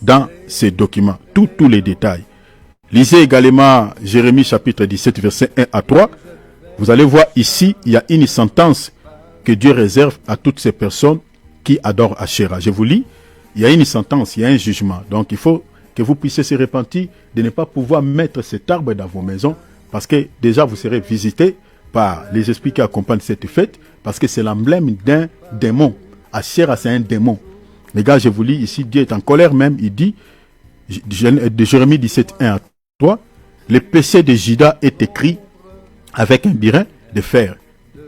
dans ces documents, tous les détails. Lisez également Jérémie chapitre 17, versets 1 à 3. Vous allez voir ici, il y a une sentence que Dieu réserve à toutes ces personnes qui adorent Achéra. Je vous lis, il y a une sentence, il y a un jugement. Donc il faut que vous puissiez se repentir de ne pas pouvoir mettre cet arbre dans vos maisons, parce que déjà vous serez visités par les esprits qui accompagnent cette fête, parce que c'est l'emblème d'un démon. Achéra, c'est un démon. Les gars, je vous lis ici, Dieu est en colère même, il dit, de Jérémie 17, 1 à 3, le péché de Juda est écrit avec un birin de fer.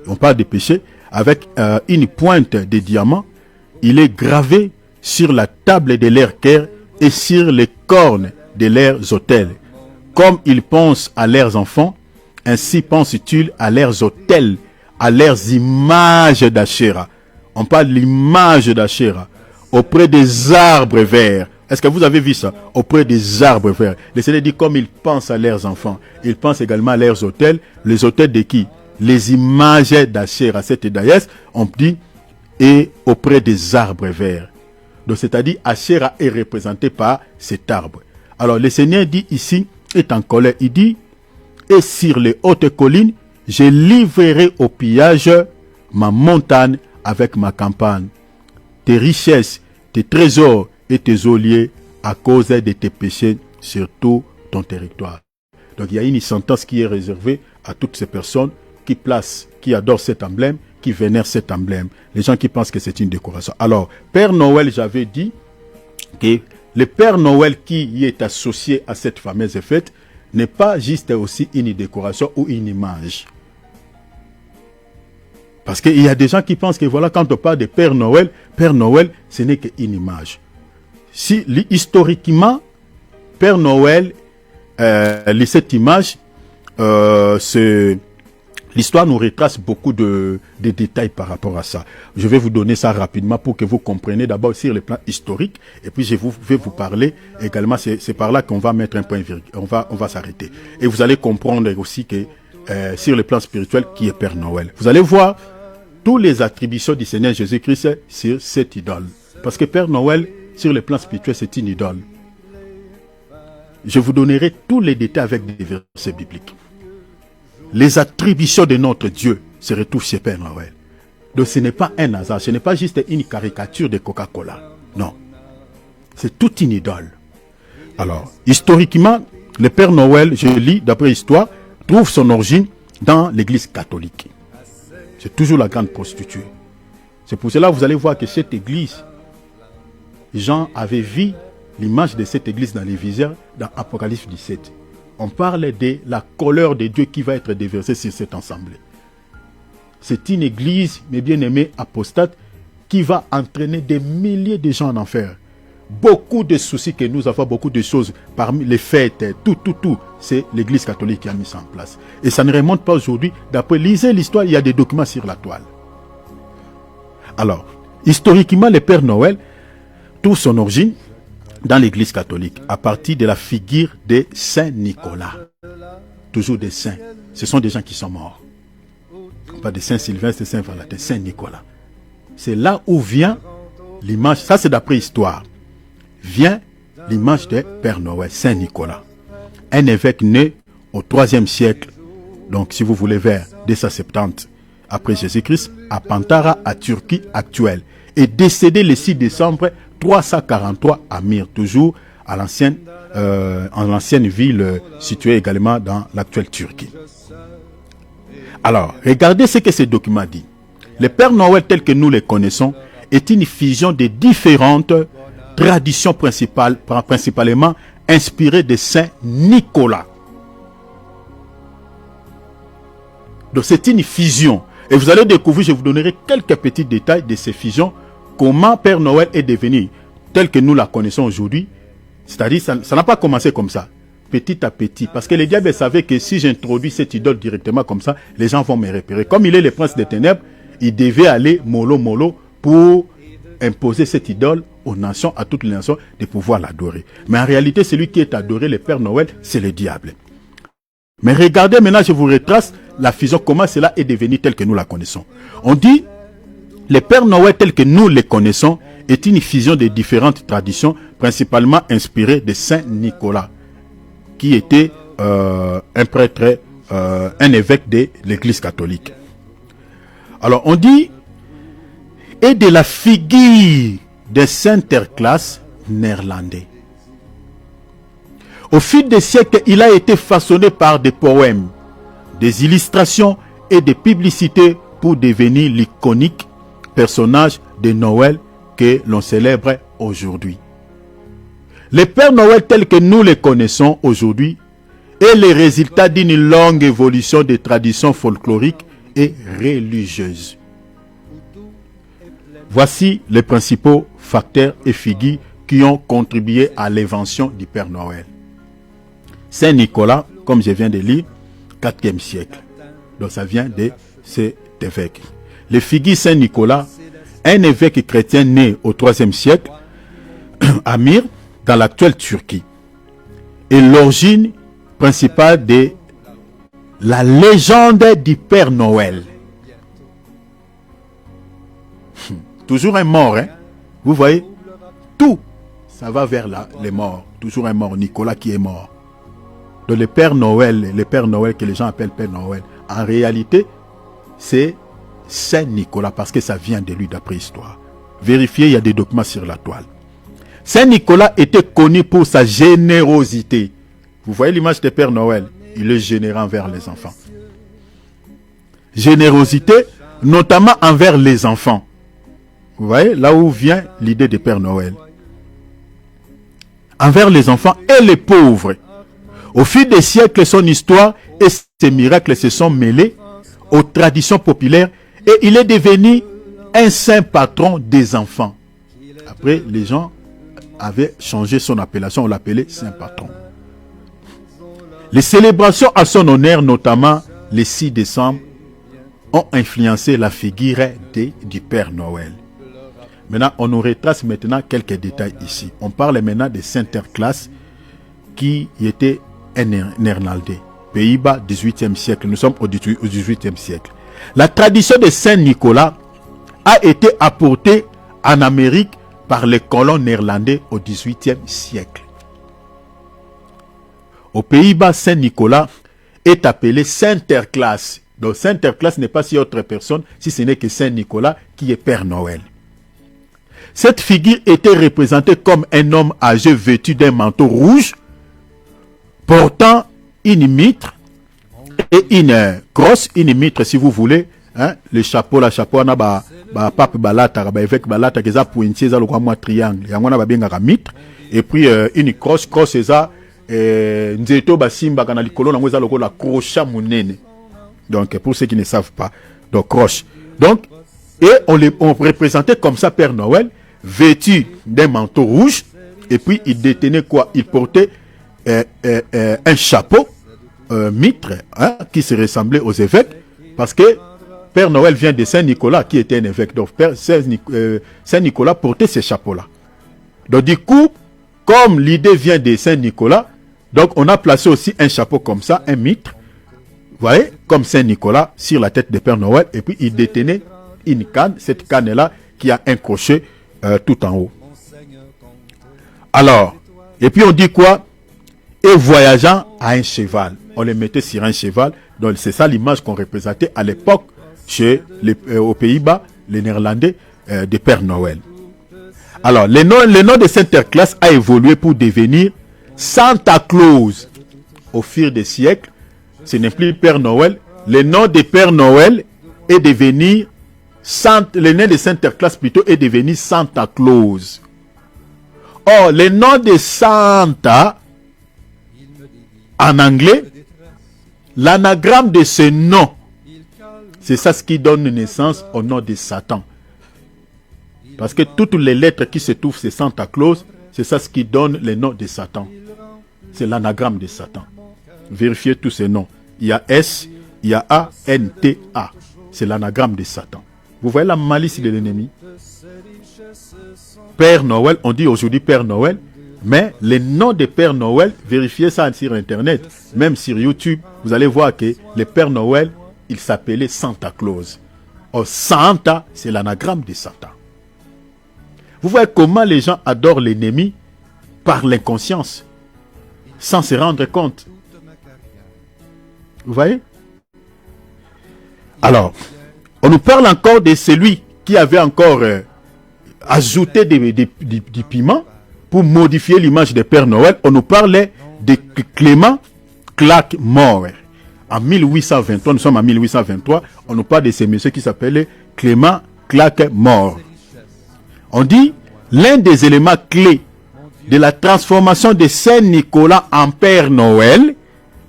On parle de péché, avec une pointe de diamant. Il est gravé sur la table de leurs cœurs et sur les cornes de leurs autels. Comme ils pensent à leurs enfants, ainsi pensent-ils à leurs autels, à leurs images d'Achéra. On parle de l'image d'Achéra auprès des arbres verts. Est-ce que vous avez vu ça? Auprès des arbres verts. Le Seigneur dit comme ils pensent à leurs enfants. Ils pensent également à leurs autels. Les autels de qui? Les images d'Achéra, cette déesse, on dit, et auprès des arbres verts. Donc c'est-à-dire, Achéra est représenté par cet arbre. Alors le Seigneur dit ici, est en colère. Il dit, et sur les hautes collines, je livrerai au pillage ma montagne avec ma campagne. Tes richesses, tes trésors et tes olliers à cause de tes péchés sur tous ton territoire. Donc il y a une sentence qui est réservée à toutes ces personnes qui adorent cet emblème, qui vénèrent cet emblème. Les gens qui pensent que c'est une décoration. Alors, Père Noël, j'avais dit que le Père Noël qui y est associé à cette fameuse fête n'est pas juste aussi une décoration ou une image. Parce qu'il y a des gens qui pensent que voilà, quand on parle de Père Noël, ce n'est qu'une image. Si historiquement, Père Noël, cette image, l'histoire nous retrace beaucoup de détails par rapport à ça. Je vais vous donner ça rapidement pour que vous compreniez d'abord sur le plan historique, et puis je vais vous parler également, c'est par là qu'on va mettre un point virgule, on va s'arrêter. Et vous allez comprendre aussi que sur le plan spirituel, qui est Père Noël. Vous allez voir toutes les attributions du Seigneur Jésus-Christ sur cette idole. Parce que Père Noël, sur le plan spirituel, c'est une idole. Je vous donnerai tous les détails avec des versets bibliques. Les attributions de notre Dieu se retrouvent chez Père Noël. Donc ce n'est pas un hasard, ce n'est pas juste une caricature de Coca-Cola. Non. C'est toute une idole. Alors, historiquement, le Père Noël, je lis d'après l'histoire, trouve son origine dans l'Église catholique. C'est toujours la grande prostituée. C'est pour cela que vous allez voir que cette église, Jean avait vu l'image de cette église dans les visères dans Apocalypse 17. On parle de la colère de Dieu qui va être déversée sur cette assemblée. C'est une église, mes bien-aimés, apostate, qui va entraîner des milliers de gens en enfer. Beaucoup de soucis que nous avons, beaucoup de choses, parmi les fêtes, tout, c'est l'église catholique qui a mis ça en place. Et ça ne remonte pas aujourd'hui. D'après, lisez l'histoire, il y a des documents sur la toile. Alors, historiquement, le Père Noël trouve son origine dans l'église catholique, à partir de la figure de Saint Nicolas. Toujours des saints. Ce sont des gens qui sont morts. Pas de Saint Sylvestre, de Saint Valentin, Saint Nicolas. C'est là où vient l'image, ça c'est d'après histoire, vient l'image de Père Noël, Saint Nicolas. Un évêque né au 3e siècle, donc si vous voulez vers 270 après Jésus-Christ, à Pantara, à Turquie actuelle, et décédé le 6 décembre 343 à Myre, toujours à l'ancienne ville située également dans l'actuelle Turquie. Alors, regardez ce que ce document dit. Le Père Noël tel que nous le connaissons est une fusion de différentes traditions principalement inspirées de Saint Nicolas. Donc c'est une fusion. Et vous allez découvrir, je vous donnerai quelques petits détails de ces fusions, comment Père Noël est devenu tel que nous la connaissons aujourd'hui. C'est-à-dire, ça n'a pas commencé comme ça, petit à petit. Parce que le diable savait que si j'introduis cette idole directement comme ça, les gens vont me repérer. Comme il est le prince des ténèbres, il devait aller mollo pour imposer cette idole aux nations, à toutes les nations, de pouvoir l'adorer. Mais en réalité, celui qui est adoré, le Père Noël, c'est le diable. Mais regardez maintenant, je vous retrace la fusion, comment cela est devenu tel que nous la connaissons. On dit, le Père Noël tel que nous le connaissons est une fusion de différentes traditions, principalement inspirées de Saint Nicolas, qui était un prêtre, un évêque de l'Église catholique. Alors on dit, et de la figure de Sinterklaas néerlandais. Au fil des siècles, il a été façonné par des poèmes, des illustrations et des publicités pour devenir l'iconique personnage de Noël que l'on célèbre aujourd'hui. Le Père Noël tel que nous le connaissons aujourd'hui est le résultat d'une longue évolution des traditions folkloriques et religieuses. Voici les principaux facteurs et figures qui ont contribué à l'invention du Père Noël. Saint Nicolas, comme je viens de lire, 4e siècle. Donc ça vient de cet évêque. Les figures Saint Nicolas, un évêque chrétien né au 3e siècle, à Myre, dans l'actuelle Turquie. Et l'origine principale de la légende du Père Noël. Toujours un mort, hein? Vous voyez, tout, ça va vers les morts. Toujours un mort, Nicolas qui est mort. Donc le Père Noël que les gens appellent Père Noël, en réalité, c'est Saint Nicolas, parce que ça vient de lui d'après histoire. Vérifiez, il y a des documents sur la toile. Saint Nicolas était connu pour sa générosité. Vous voyez l'image de Père Noël? Il est généreux envers les enfants. Générosité, notamment envers les enfants. Vous voyez là où vient l'idée de Père Noël. Envers les enfants et les pauvres. Au fil des siècles, son histoire et ses miracles se sont mêlés aux traditions populaires et il est devenu un saint patron des enfants. Après, les gens avaient changé son appellation, on l'appelait saint patron. Les célébrations à son honneur, notamment le 6 décembre, ont influencé la figure du Père Noël. Maintenant, on nous retrace maintenant quelques détails ici. On parle maintenant de Sinterklaas qui était un néerlandais. Pays-Bas, 18e siècle. Nous sommes au 18e siècle. La tradition de Saint-Nicolas a été apportée en Amérique par les colons néerlandais au 18e siècle. Aux Pays-Bas, Saint-Nicolas est appelé Sinterklaas. Donc Sinterklaas n'est pas si autre personne, si ce n'est que Saint-Nicolas qui est Père Noël. Cette figure était représentée comme un homme âgé vêtu d'un manteau rouge, portant une mitre et une crosse, une mitre si vous voulez, hein, le chapeau, on a pape balata, évêque balata, qui a pointé, ça le triangle, on a mitre, et puis une crosse, c'est ça, nzeto basimba kana likolo na ngweza loko la crochet munene. Donc pour ceux qui ne savent pas, donc croche. Donc et on représentait comme ça Père Noël vêtu d'un manteau rouge et puis il détenait quoi? Il portait un chapeau mitre, hein, qui se ressemblait aux évêques parce que Père Noël vient de Saint-Nicolas qui était un évêque. Donc Saint-Nicolas portait ce chapeau-là. Donc du coup, comme l'idée vient de Saint-Nicolas, donc on a placé aussi un chapeau comme ça, un mitre, vous voyez, comme Saint-Nicolas sur la tête de Père Noël, et puis il détenait une canne, cette canne-là qui a un crochet tout en haut. Alors, et puis on dit quoi? Et voyageant à un cheval. On le mettait sur un cheval, donc c'est ça l'image qu'on représentait à l'époque aux Pays-Bas, les Néerlandais, de Père Noël. Alors, le nom de Sinterklaas a évolué pour devenir Santa Claus. Au fil des siècles, ce n'est plus Père Noël. Le nom de Père Noël est devenu le nom de Sinterklaas plutôt est devenu Santa Claus. Or, le nom de Santa, en anglais, l'anagramme de ce nom, c'est ça ce qui donne naissance au nom de Satan. Parce que toutes les lettres qui se trouvent, c'est Santa Claus, c'est ça ce qui donne le nom de Satan. C'est l'anagramme de Satan. Vérifiez tous ces noms. Il y a S, il y a A, N, T, A. C'est l'anagramme de Satan. Vous voyez la malice de l'ennemi? Père Noël, on dit aujourd'hui Père Noël, mais le nom de Père Noël, vérifiez ça sur Internet, même sur YouTube, vous allez voir que le Père Noël, il s'appelait Santa Claus. Or, Santa, c'est l'anagramme de Satan. Vous voyez comment les gens adorent l'ennemi par l'inconscience, sans se rendre compte. Vous voyez? Alors, on nous parle encore de celui qui avait encore ajouté du piment pour modifier l'image de Père Noël. On nous parlait de Clément Clark Moore. En 1823, nous sommes en 1823, on nous parle de ce monsieur qui s'appelait Clément Clark Moore. On dit l'un des éléments clés de la transformation de Saint-Nicolas en Père Noël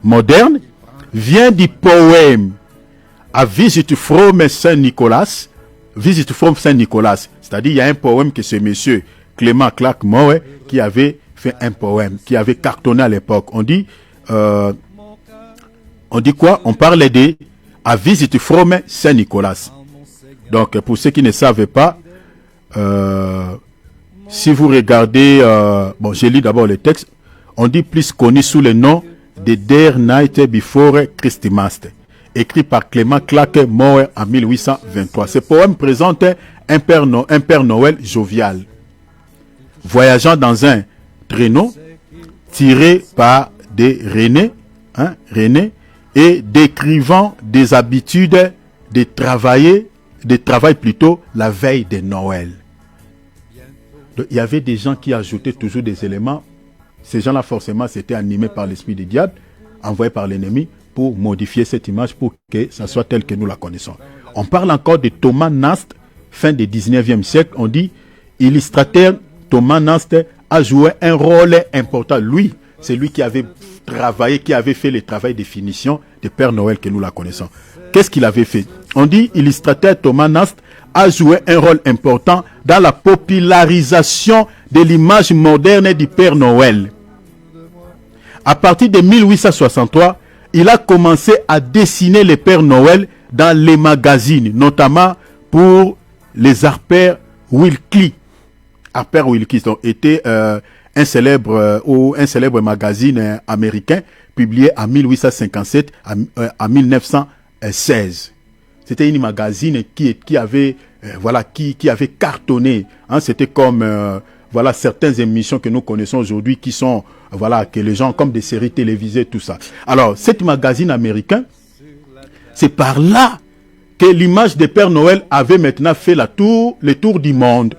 moderne vient du poème A Visit from Saint-Nicolas. Visit from Saint-Nicolas. C'est-à-dire, il y a un poème que ce monsieur Clément Clark Moore qui avait fait un poème, qui avait cartonné à l'époque. On dit quoi? On parlait de A Visit from Saint-Nicolas. Donc, pour ceux qui ne savaient pas, si vous regardez, bon, je lis d'abord le texte, on dit plus connu sous le nom de Der Night Before Christmas, écrit par Clément Clark Moore en 1823. Ce poème présente un Père Noël jovial, voyageant dans un traîneau tiré par des renets, et décrivant des habitudes de travail plutôt la veille de Noël. Donc, il y avait des gens qui ajoutaient toujours des éléments Ces gens-là, forcément, c'était animés par l'esprit du diable, envoyé par l'ennemi pour modifier cette image pour que ça soit tel que nous la connaissons. On parle encore de Thomas Nast, fin du 19e siècle. On dit, illustrateur Thomas Nast a joué un rôle important. Lui, c'est lui qui avait travaillé, qui avait fait le travail de finition de Père Noël que nous la connaissons. Qu'est-ce qu'il avait fait? On dit, illustrateur Thomas Nast a joué un rôle important dans la popularisation de l'image moderne du Père Noël. À partir de 1863, il a commencé à dessiner le Père Noël dans les magazines, notamment pour les Harper Wilkie. Harper Wilkie était un célèbre magazine américain publié en 1857 à 1916. C'était une magazine qui avait cartonné. Hein, c'était comme certaines émissions que nous connaissons aujourd'hui qui sont que les gens comme des séries télévisées, tout ça. Alors, cet magazine américain, c'est par là que l'image de Père Noël avait maintenant fait le tour du monde.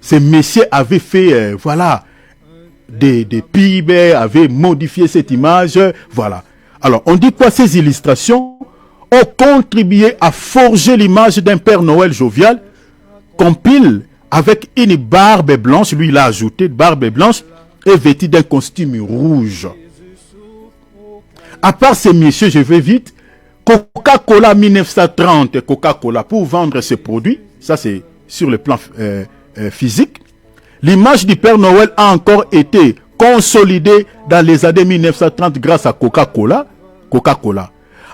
Ces messieurs avaient fait, des pubs, avaient modifié cette image, voilà. Alors, on dit quoi? Ces illustrations ont contribué à forger l'image d'un Père Noël jovial, compile avec une barbe blanche, lui il a ajouté barbe blanche, et vêtu d'un costume rouge. À part ces messieurs, je vais vite, Coca-Cola 1930, Coca-Cola, pour vendre ses produits, ça c'est sur le plan physique, l'image du Père Noël a encore été consolidée dans les années 1930 grâce à Coca-Cola.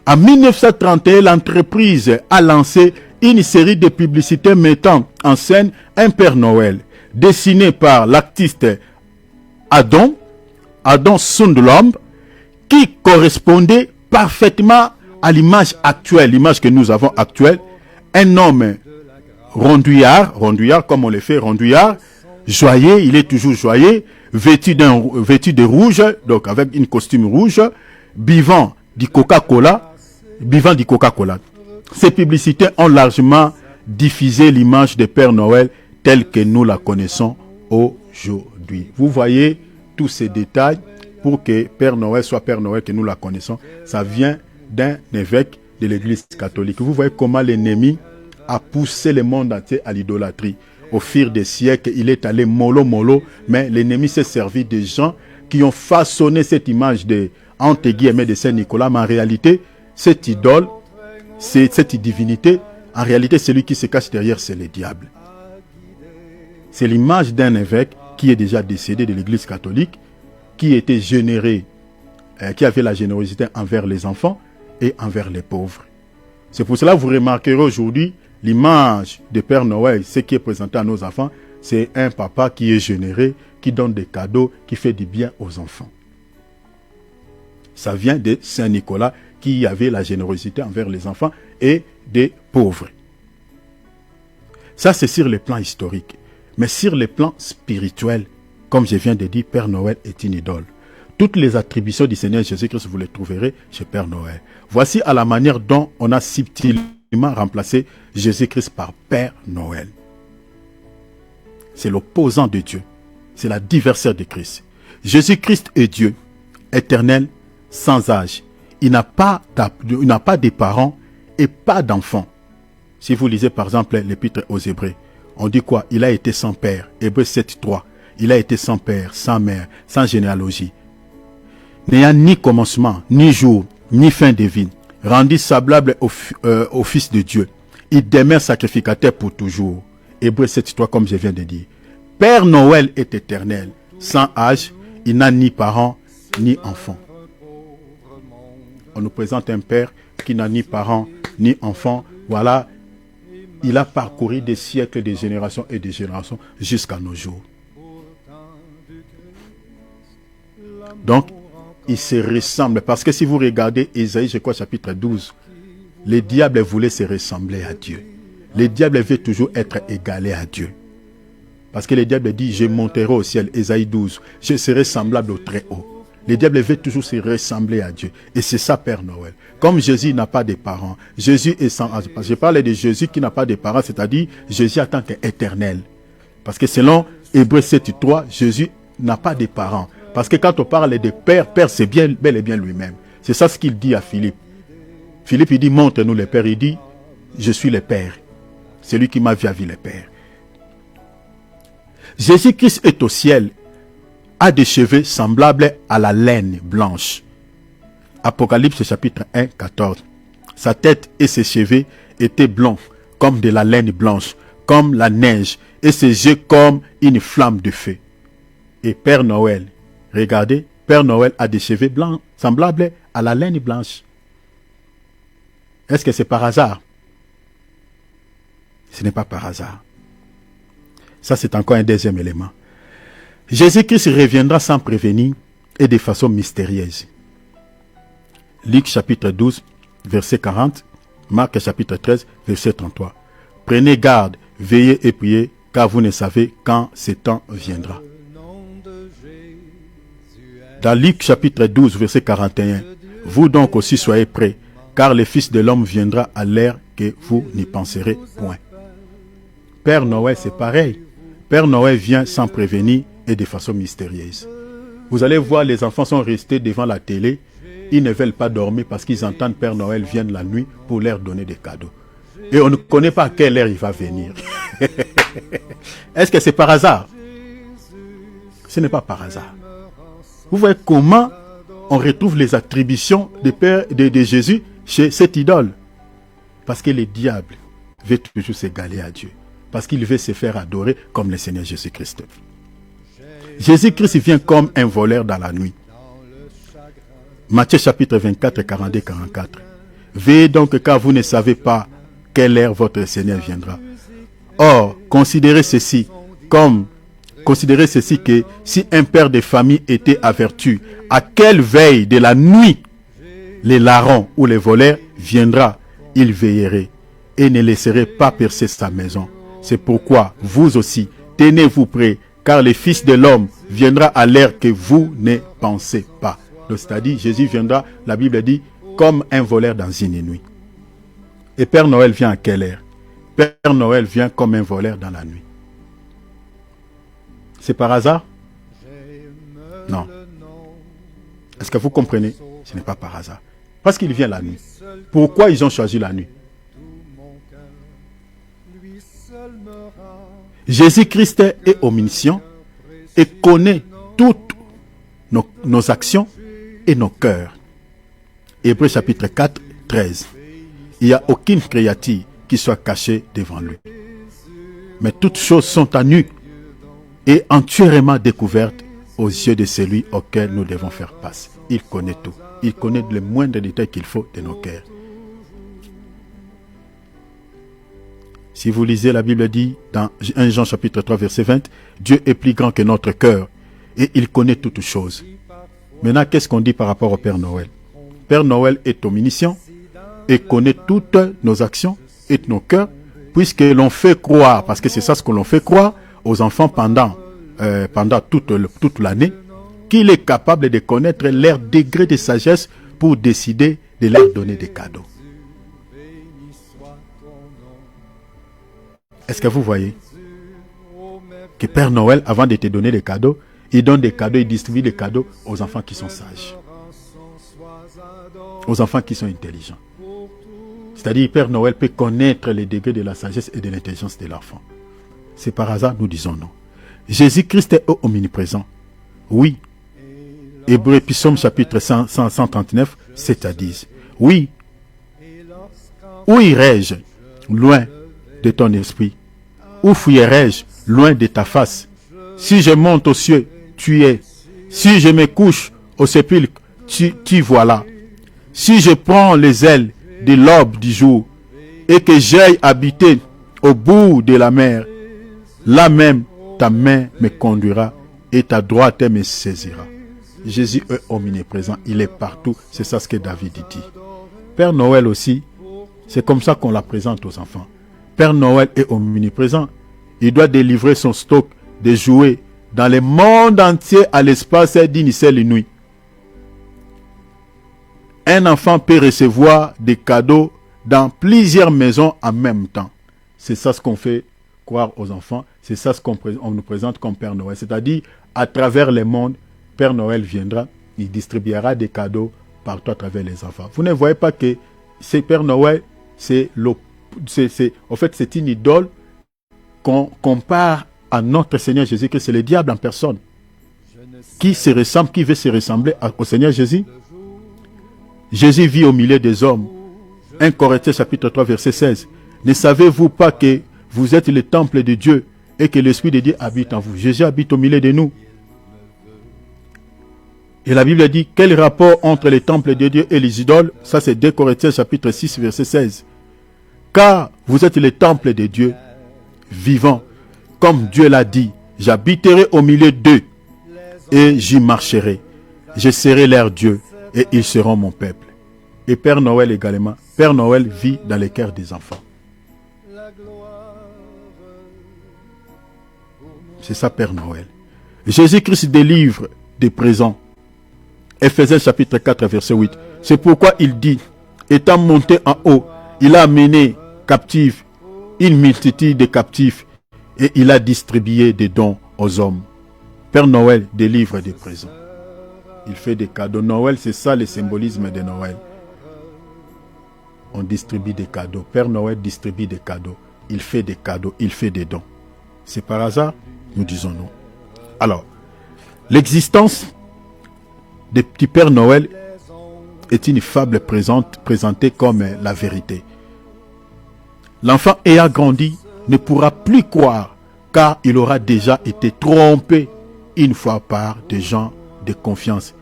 En 1931, l'entreprise a lancé une série de publicités mettant en scène un Père Noël, dessiné par l'artiste Adon Sundblom, qui correspondait parfaitement à l'image actuelle, l'image que nous avons actuelle. Un homme rondouillard, comme on le fait, rondouillard, joyeux, il est toujours joyeux, vêtu de rouge, donc avec une costume rouge, buvant du Coca-Cola. Ces publicités ont largement diffusé l'image de Père Noël telle que nous la connaissons aujourd'hui. Vous voyez tous ces détails pour que Père Noël soit Père Noël que nous la connaissons. Ça vient d'un évêque de l'Église catholique. Vous voyez comment l'ennemi a poussé le monde entier à l'idolâtrie. Au fil des siècles, il est allé mollo, mais l'ennemi s'est servi des gens qui ont façonné cette image de, entre guillemets, de Saint-Nicolas. Mais en réalité, cette idole, cette divinité, en réalité, celui qui se cache derrière, c'est le diable. C'est l'image d'un évêque qui est déjà décédé de l'Église catholique, qui était généré, qui avait la générosité envers les enfants et envers les pauvres. C'est pour cela que vous remarquerez aujourd'hui l'image de Père Noël, ce qui est présenté à nos enfants, c'est un papa qui est généreux, qui donne des cadeaux, qui fait du bien aux enfants. Ça vient de Saint Nicolas qui avait la générosité envers les enfants et des pauvres. Ça, c'est sur le plan historique. Mais sur le plan spirituel, comme je viens de dire, Père Noël est une idole. Toutes les attributions du Seigneur Jésus-Christ, vous les trouverez chez Père Noël. Voici à la manière dont on a subtilement remplacé Jésus-Christ par Père Noël. C'est l'opposant de Dieu. C'est l'adversaire de Christ. Jésus-Christ est Dieu, éternel, sans âge. Il n'a pas de parents et pas d'enfants. Si vous lisez par exemple l'épître aux Hébreux, on dit quoi? Il a été sans père. Hébreux 7.3. Il a été sans père, sans mère, sans généalogie. N'ayant ni commencement, ni jour, ni fin de vie, rendu semblable au Fils de Dieu. Il demeure sacrificateur pour toujours. Hébreux 7.3 comme je viens de dire. Père Noël est éternel, sans âge, il n'a ni parents, ni enfants. On nous présente un père qui n'a ni parents, ni enfants. Voilà, il a parcouru des siècles, des générations et des générations jusqu'à nos jours. Donc, il se ressemble. Parce que si vous regardez Ésaïe, je crois, chapitre 12, le diable voulait se ressembler à Dieu. Le diable veut toujours être égalé à Dieu. Parce que le diable dit, je monterai au ciel, Ésaïe 12, je serai semblable au très haut. Le diable veut toujours se ressembler à Dieu. Et c'est ça, Père Noël. Comme Jésus n'a pas de parents, Jésus est sans âge. Je parlais de Jésus qui n'a pas de parents, c'est-à-dire Jésus en tant qu'éternel. Parce que selon Hébreux 7.3, Jésus n'a pas de parents. Parce que quand on parle de père, père c'est bien, bel et bien lui-même. C'est ça ce qu'il dit à Philippe. Philippe il dit, montre-nous le Père. Il dit, je suis le Père. C'est lui qui m'a vu le Père. Jésus-Christ est au ciel, a des cheveux semblables à la laine blanche. Apocalypse chapitre 1, 14. Sa tête et ses cheveux étaient blancs, comme de la laine blanche, comme la neige, et ses yeux comme une flamme de feu. Et Père Noël, regardez, Père Noël a des cheveux blancs, semblables à la laine blanche. Est-ce que c'est par hasard? Ce n'est pas par hasard. Ça, c'est encore un deuxième élément. Jésus-Christ reviendra sans prévenir et de façon mystérieuse. Luc chapitre 12, verset 40, Marc chapitre 13, verset 33. Prenez garde, veillez et priez, car vous ne savez quand ce temps viendra. Dans Luc chapitre 12, verset 41, vous donc aussi soyez prêts, car le Fils de l'homme viendra à l'heure que vous n'y penserez point. Père Noël, c'est pareil. Père Noël vient sans prévenir et de façon mystérieuse. Vous allez voir, les enfants sont restés devant la télé. Ils ne veulent pas dormir parce qu'ils entendent Père Noël vienne la nuit pour leur donner des cadeaux. Et on ne connaît pas à quelle heure il va venir. Est-ce que c'est par hasard? Ce n'est pas par hasard. Vous voyez comment on retrouve les attributions de Jésus chez cette idole. Parce que le diable veut toujours s'égaler à Dieu. Parce qu'il veut se faire adorer comme le Seigneur Jésus-Christ. Jésus-Christ vient comme un voleur dans la nuit. Matthieu chapitre 24, 42, 44. Veillez donc car vous ne savez pas quelle heure votre Seigneur viendra. Or, considérez ceci que si un père de famille était averti, à quelle veille de la nuit les larrons ou les voleurs viendra, il veillerait et ne laisserait pas percer sa maison. C'est pourquoi vous aussi, tenez-vous prêts, car le Fils de l'homme viendra à l'heure que vous ne pensez pas. C'est-à-dire, Jésus viendra, la Bible dit, comme un voleur dans une nuit. Et Père Noël vient à quelle heure? Père Noël vient comme un voleur dans la nuit. C'est par hasard? Non. Est-ce que vous comprenez? Ce n'est pas par hasard. Parce qu'il vient la nuit. Pourquoi ils ont choisi la nuit? Jésus-Christ est omniscient et connaît toutes nos actions et nos cœurs. Hébreux chapitre 4, 13. Il n'y a aucune créature qui soit cachée devant lui. Mais toutes choses sont à nu et entièrement découvertes aux yeux de celui auquel nous devons faire face. Il connaît tout. Il connaît les moindres détails qu'il faut de nos cœurs. Si vous lisez, la Bible dit dans 1 Jean chapitre 3 verset 20, Dieu est plus grand que notre cœur et il connaît toutes choses. Maintenant, qu'est-ce qu'on dit par rapport au Père Noël? Père Noël est omniscient et connaît toutes nos actions et nos cœurs, puisque l'on fait croire, parce que c'est ça ce que l'on fait croire aux enfants pendant toute l'année, qu'il est capable de connaître leur degré de sagesse pour décider de leur donner des cadeaux. Est-ce que vous voyez que Père Noël, avant de te donner des cadeaux, il donne des cadeaux, il distribue des cadeaux aux enfants qui sont sages, aux enfants qui sont intelligents. C'est-à-dire, Père Noël peut connaître les degrés de la sagesse et de l'intelligence de l'enfant. C'est par hasard, nous disons non. Jésus-Christ est omniprésent. Oui. Hébreux Psaume chapitre 139, 7 à 10. Oui. Où irai-je loin de ton esprit? Où fuirai-je loin de ta face? Si je monte aux cieux, tu es. Si je me couche au sépulcre, tu voilà. Si je prends les ailes de l'aube du jour et que j'aille habiter au bout de la mer, là même ta main me conduira et ta droite me saisira. Jésus est omniprésent, il est partout. C'est ça ce que David dit. Père Noël aussi, c'est comme ça qu'on la présente aux enfants. Père Noël est omniprésent. Il doit délivrer son stock de jouets dans le monde entier à l'espace d'une seule nuit. Un enfant peut recevoir des cadeaux dans plusieurs maisons en même temps. C'est ça ce qu'on fait croire aux enfants. C'est ça ce qu'on nous présente comme Père Noël. C'est-à-dire, à travers le monde, Père Noël viendra, il distribuera des cadeaux partout à travers les enfants. Vous ne voyez pas que c'est Père Noël, en fait, c'est une idole qu'on compare à notre Seigneur Jésus, que c'est le diable en personne. Qui se ressemble, qui veut se ressembler au Seigneur Jésus? Jésus vit au milieu des hommes. 1 Corinthiens chapitre 3 verset 16. Ne savez-vous pas que vous êtes le temple de Dieu et que l'Esprit de Dieu habite en vous? Jésus habite au milieu de nous. Et la Bible dit, quel rapport entre les temples de Dieu et les idoles? Ça c'est 2 Corinthiens chapitre 6 verset 16. Car vous êtes le temple de Dieu vivant. Comme Dieu l'a dit, j'habiterai au milieu d'eux et j'y marcherai. Je serai leur Dieu et ils seront mon peuple. Et Père Noël également. Père Noël vit dans les cœurs des enfants. C'est ça Père Noël. Jésus-Christ délivre des présents. Ephésiens chapitre 4 verset 8. C'est pourquoi il dit, étant monté en haut, il a amené captifs une multitude de captifs et il a distribué des dons aux hommes. Père Noël délivre des présents. Il fait des cadeaux. Noël, c'est ça le symbolisme de Noël. On distribue des cadeaux. Père Noël distribue des cadeaux. Il fait des cadeaux. Il fait des dons. C'est par hasard? Nous disons non. Alors, l'existence des petits Pères Noël est une fable présentée comme la vérité. L'enfant ayant grandi ne pourra plus croire car il aura déjà été trompé une fois par des gens de confiance.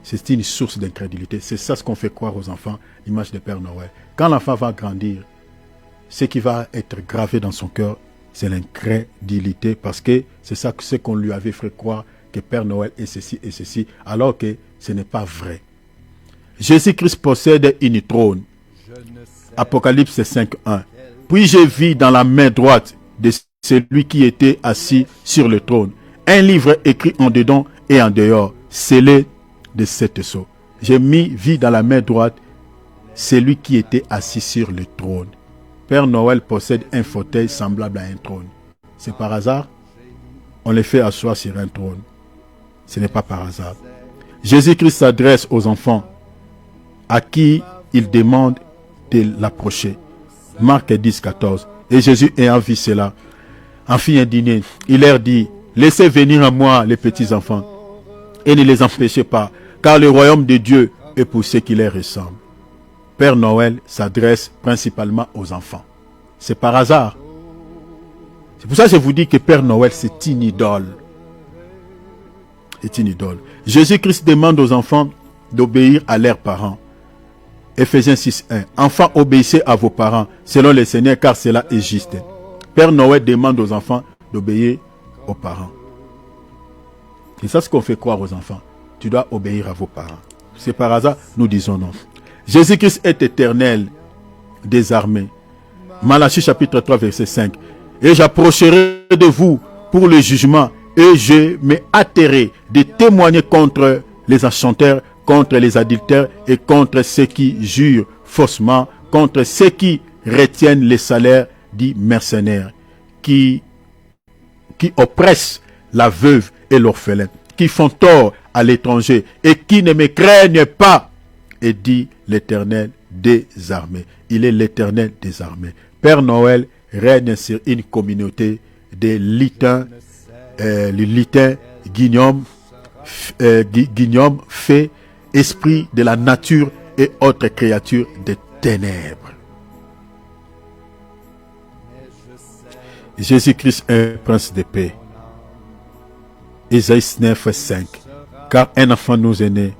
C'est une source d'incrédulité. C'est ça ce qu'on fait croire aux enfants, l'image de Père Noël. Quand l'enfant va grandir, ce qui va être gravé dans son cœur, c'est l'incrédulité parce que c'est ça ce qu'on lui avait fait croire, que Père Noël est ceci et ceci, alors que ce n'est pas vrai. Jésus-Christ possède une trône. Apocalypse 5.1. Puis je vis dans la main droite de celui qui était assis sur le trône un livre écrit en dedans et en dehors, scellé de 7 sceaux. J'ai vu dans la main droite celui qui était assis sur le trône. Père Noël possède un fauteuil semblable à un trône. C'est par hasard? On le fait asseoir sur un trône. Ce n'est pas par hasard. Jésus-Christ s'adresse aux enfants à qui il demande de l'approcher. Marc 10, 14. Et Jésus ayant vu cela, en fit un dîner. Il leur dit, laissez venir à moi les petits enfants et ne les empêchez pas, car le royaume de Dieu est pour ceux qui les ressemblent. Père Noël s'adresse principalement aux enfants. C'est par hasard. C'est pour ça que je vous dis que Père Noël, c'est une idole. C'est une idole. Jésus-Christ demande aux enfants d'obéir à leurs parents. Ephésiens 6.1. Enfants, obéissez à vos parents, selon le Seigneur, car cela est juste. Père Noël demande aux enfants d'obéir aux parents. C'est ça ce qu'on fait croire aux enfants. Tu dois obéir à vos parents. C'est par hasard, nous disons non. Jésus-Christ est éternel, désarmé. Malachie chapitre 3 verset 5. Et j'approcherai de vous pour le jugement et je me hâterai de témoigner contre les enchanteurs, contre les adultères et contre ceux qui jurent faussement, contre ceux qui retiennent les salaires dits mercenaires, qui oppressent la veuve et l'orphelin, qui font tort à l'étranger et qui ne me craignent pas, et dit l'Éternel des armées. Il est l'Éternel des armées. Père Noël règne sur une communauté de lutins, guignols, fées, esprits de la nature et autres créatures des ténèbres. Jésus-Christ est prince de paix. Isaïe 9, 5. Car un enfant nous est né,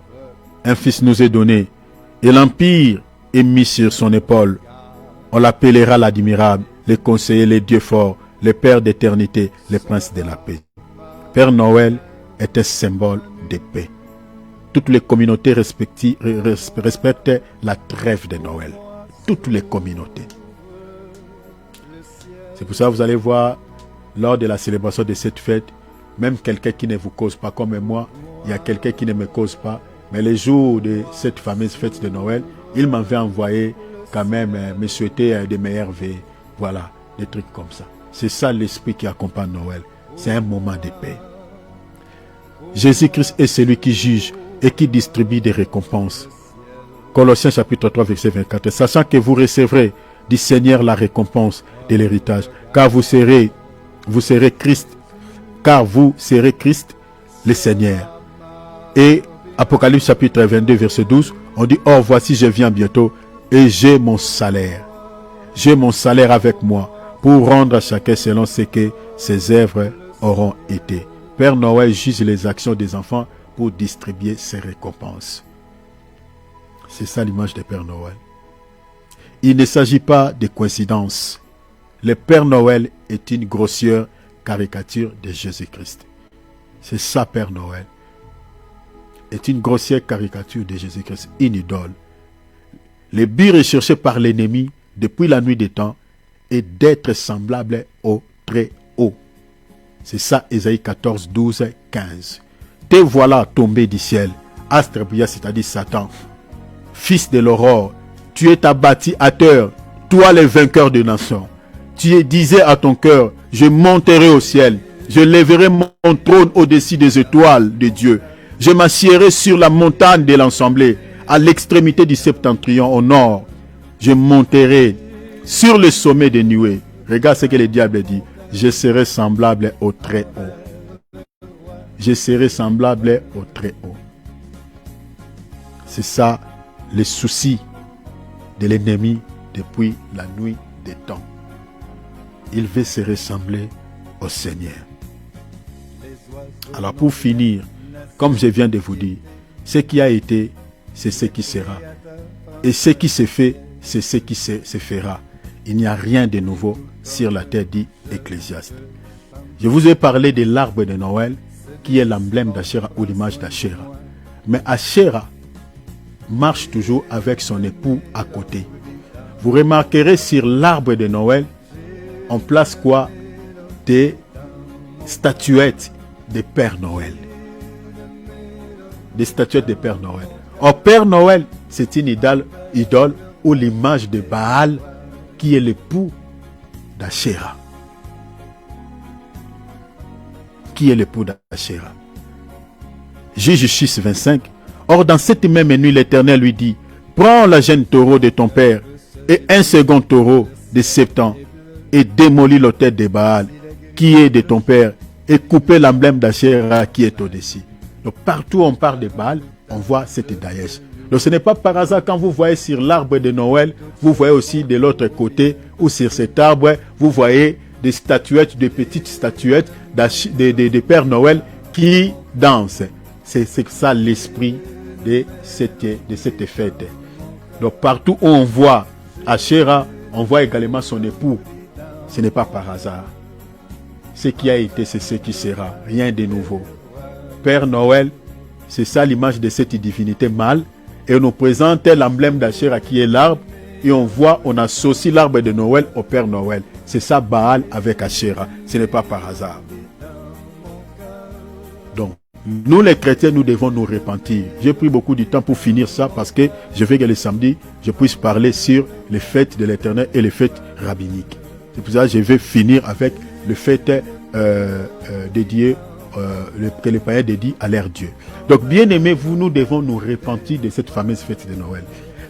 un fils nous est donné, et l'empire est mis sur son épaule. On l'appellera l'admirable, le conseiller, le Dieu fort, le Père d'éternité, le prince de la paix. Père Noël est un symbole de paix. Toutes les communautés respectent la trêve de Noël. Toutes les communautés. C'est pour ça que vous allez voir, lors de la célébration de cette fête, même quelqu'un qui ne vous cause pas comme moi, il y a quelqu'un qui ne me cause pas, mais les jours de cette fameuse fête de Noël, il m'avait envoyé quand même me souhaiter des meilleurs vœux. Voilà, des trucs comme ça. C'est ça l'esprit qui accompagne Noël. C'est un moment de paix. Jésus-Christ est celui qui juge et qui distribue des récompenses. Colossiens chapitre 3 verset 24. Sachant que vous recevrez du Seigneur la récompense de l'héritage, car vous serez Christ, le Seigneur. Et Apocalypse chapitre 22 verset 12, on dit, oh voici je viens bientôt et j'ai mon salaire. J'ai mon salaire avec moi pour rendre à chacun selon ce que ses œuvres auront été. Père Noël juge les actions des enfants pour distribuer ses récompenses. C'est ça l'image de Père Noël. Il ne s'agit pas de coïncidence. Le Père Noël est une grossière caricature de Jésus-Christ. C'est ça Père Noël. Est une grossière caricature de Jésus-Christ, une idole. Le but recherché par l'ennemi depuis la nuit des temps est d'être semblable au Très-Haut. C'est ça Ésaïe 14, 12, 15. Te voilà tombé du ciel, astre brillant, c'est-à-dire Satan, fils de l'aurore, tu es abattu à terre, toi le vainqueur des nations. Tu disais à ton cœur, je monterai au ciel, je lèverai mon trône au-dessus des étoiles de Dieu. Je m'assiérai sur la montagne de l'Assemblée, à l'extrémité du septentrion au nord. Je monterai sur le sommet des nuées. Regarde ce que le diable dit. Je serai semblable au Très-Haut. Je serai semblable au Très-Haut. C'est ça le souci de l'ennemi depuis la nuit des temps. Il veut se ressembler au Seigneur. Alors pour finir, comme je viens de vous dire, ce qui a été, c'est ce qui sera. Et ce qui se fait, c'est ce qui se fera. Il n'y a rien de nouveau sur la terre, dit Ecclésiaste. Je vous ai parlé de l'arbre de Noël, qui est l'emblème d'Achéra ou l'image d'Achéra. Mais Achéra marche toujours avec son époux à côté. Vous remarquerez sur l'arbre de Noël, on place quoi? Des statuettes de Père Noël. Des statuettes de Père Noël. Or, Père Noël, c'est une idole ou l'image de Baal qui est l'époux d'Achéra. Qui est l'époux d'Achéra. Juge 6, 25. Or, dans cette même nuit, l'Éternel lui dit, prends la jeune taureau de ton père et un second taureau de 7 ans et démolis l'autel de Baal qui est de ton père et coupez l'emblème d'Achéra qui est au-dessus. Donc partout où on parle de Baal, on voit cette Daesh. Donc ce n'est pas par hasard quand vous voyez sur l'arbre de Noël, vous voyez aussi de l'autre côté ou sur cet arbre, vous voyez des statuettes, des petites statuettes de Père Noël qui dansent. C'est ça l'esprit de cette fête. Donc partout où on voit Achéra, on voit également son époux. Ce n'est pas par hasard. Ce qui a été, c'est ce qui sera. Rien de nouveau. Père Noël, c'est ça l'image de cette divinité mâle. Et on nous présente l'emblème d'Achéra qui est l'arbre. Et on associe l'arbre de Noël au Père Noël. C'est ça Baal avec Achéra. Ce n'est pas par hasard. Donc, nous les chrétiens, nous devons nous repentir. J'ai pris beaucoup de temps pour finir ça parce que je veux que le samedi, je puisse parler sur les fêtes de l'Éternel et les fêtes rabbiniques. C'est pour ça que je vais finir avec le fête dédié que les païens dédient à leur Dieu. Donc, bien aimés, nous devons nous repentir de cette fameuse fête de Noël.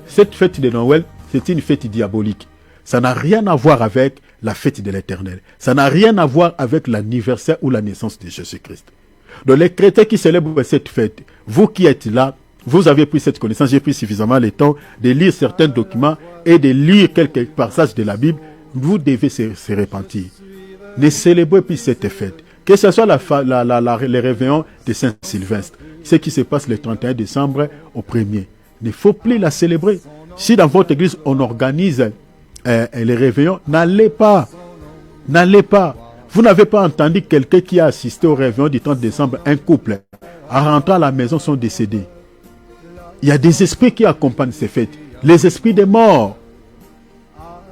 Cette fête de Noël, c'est une fête diabolique. Ça n'a rien à voir avec la fête de l'Éternel. Ça n'a rien à voir avec l'anniversaire ou la naissance de Jésus-Christ. Donc, les chrétiens qui célèbrent cette fête, vous qui êtes là, vous avez pris cette connaissance, j'ai pris suffisamment le temps de lire certains documents et de lire quelques passages de la Bible. Vous devez se repentir. Ne célébrez plus cette fête. Que ce soit les réveillons de Saint-Sylvestre, ce qui se passe le 31 décembre au 1er. Il ne faut plus la célébrer. Si dans votre église, on organise les réveillons, n'allez pas. N'allez pas. Vous n'avez pas entendu quelqu'un qui a assisté au réveillon du 30 décembre, un couple, en rentrant à la maison, sont décédés. Il y a des esprits qui accompagnent ces fêtes. Les esprits des morts.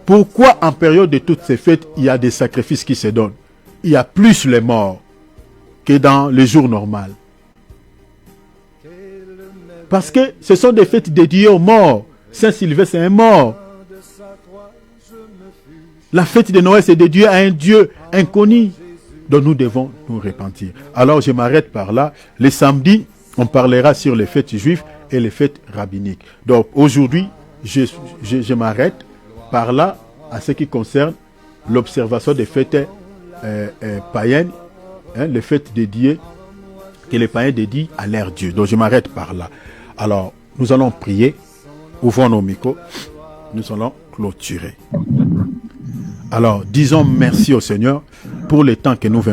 Pourquoi en période de toutes ces fêtes, il y a des sacrifices qui se donnent? Il y a plus les morts que dans les jours normaux. Parce que ce sont des fêtes dédiées aux morts. Saint-Sylvestre, c'est un mort. La fête de Noël, c'est dédié à un Dieu inconnu. dont nous devons nous repentir. Alors je m'arrête par là. Les samedis, on parlera sur les fêtes juives et les fêtes rabbiniques. Donc aujourd'hui, je m'arrête par là à ce qui concerne l'observation des fêtes païennes, les fêtes dédiées, que les païens dédient à leur Dieu. Donc je m'arrête par là. Alors, nous allons prier, ouvrons nos micros, nous allons clôturer. Alors, disons merci au Seigneur pour le temps que nous venons.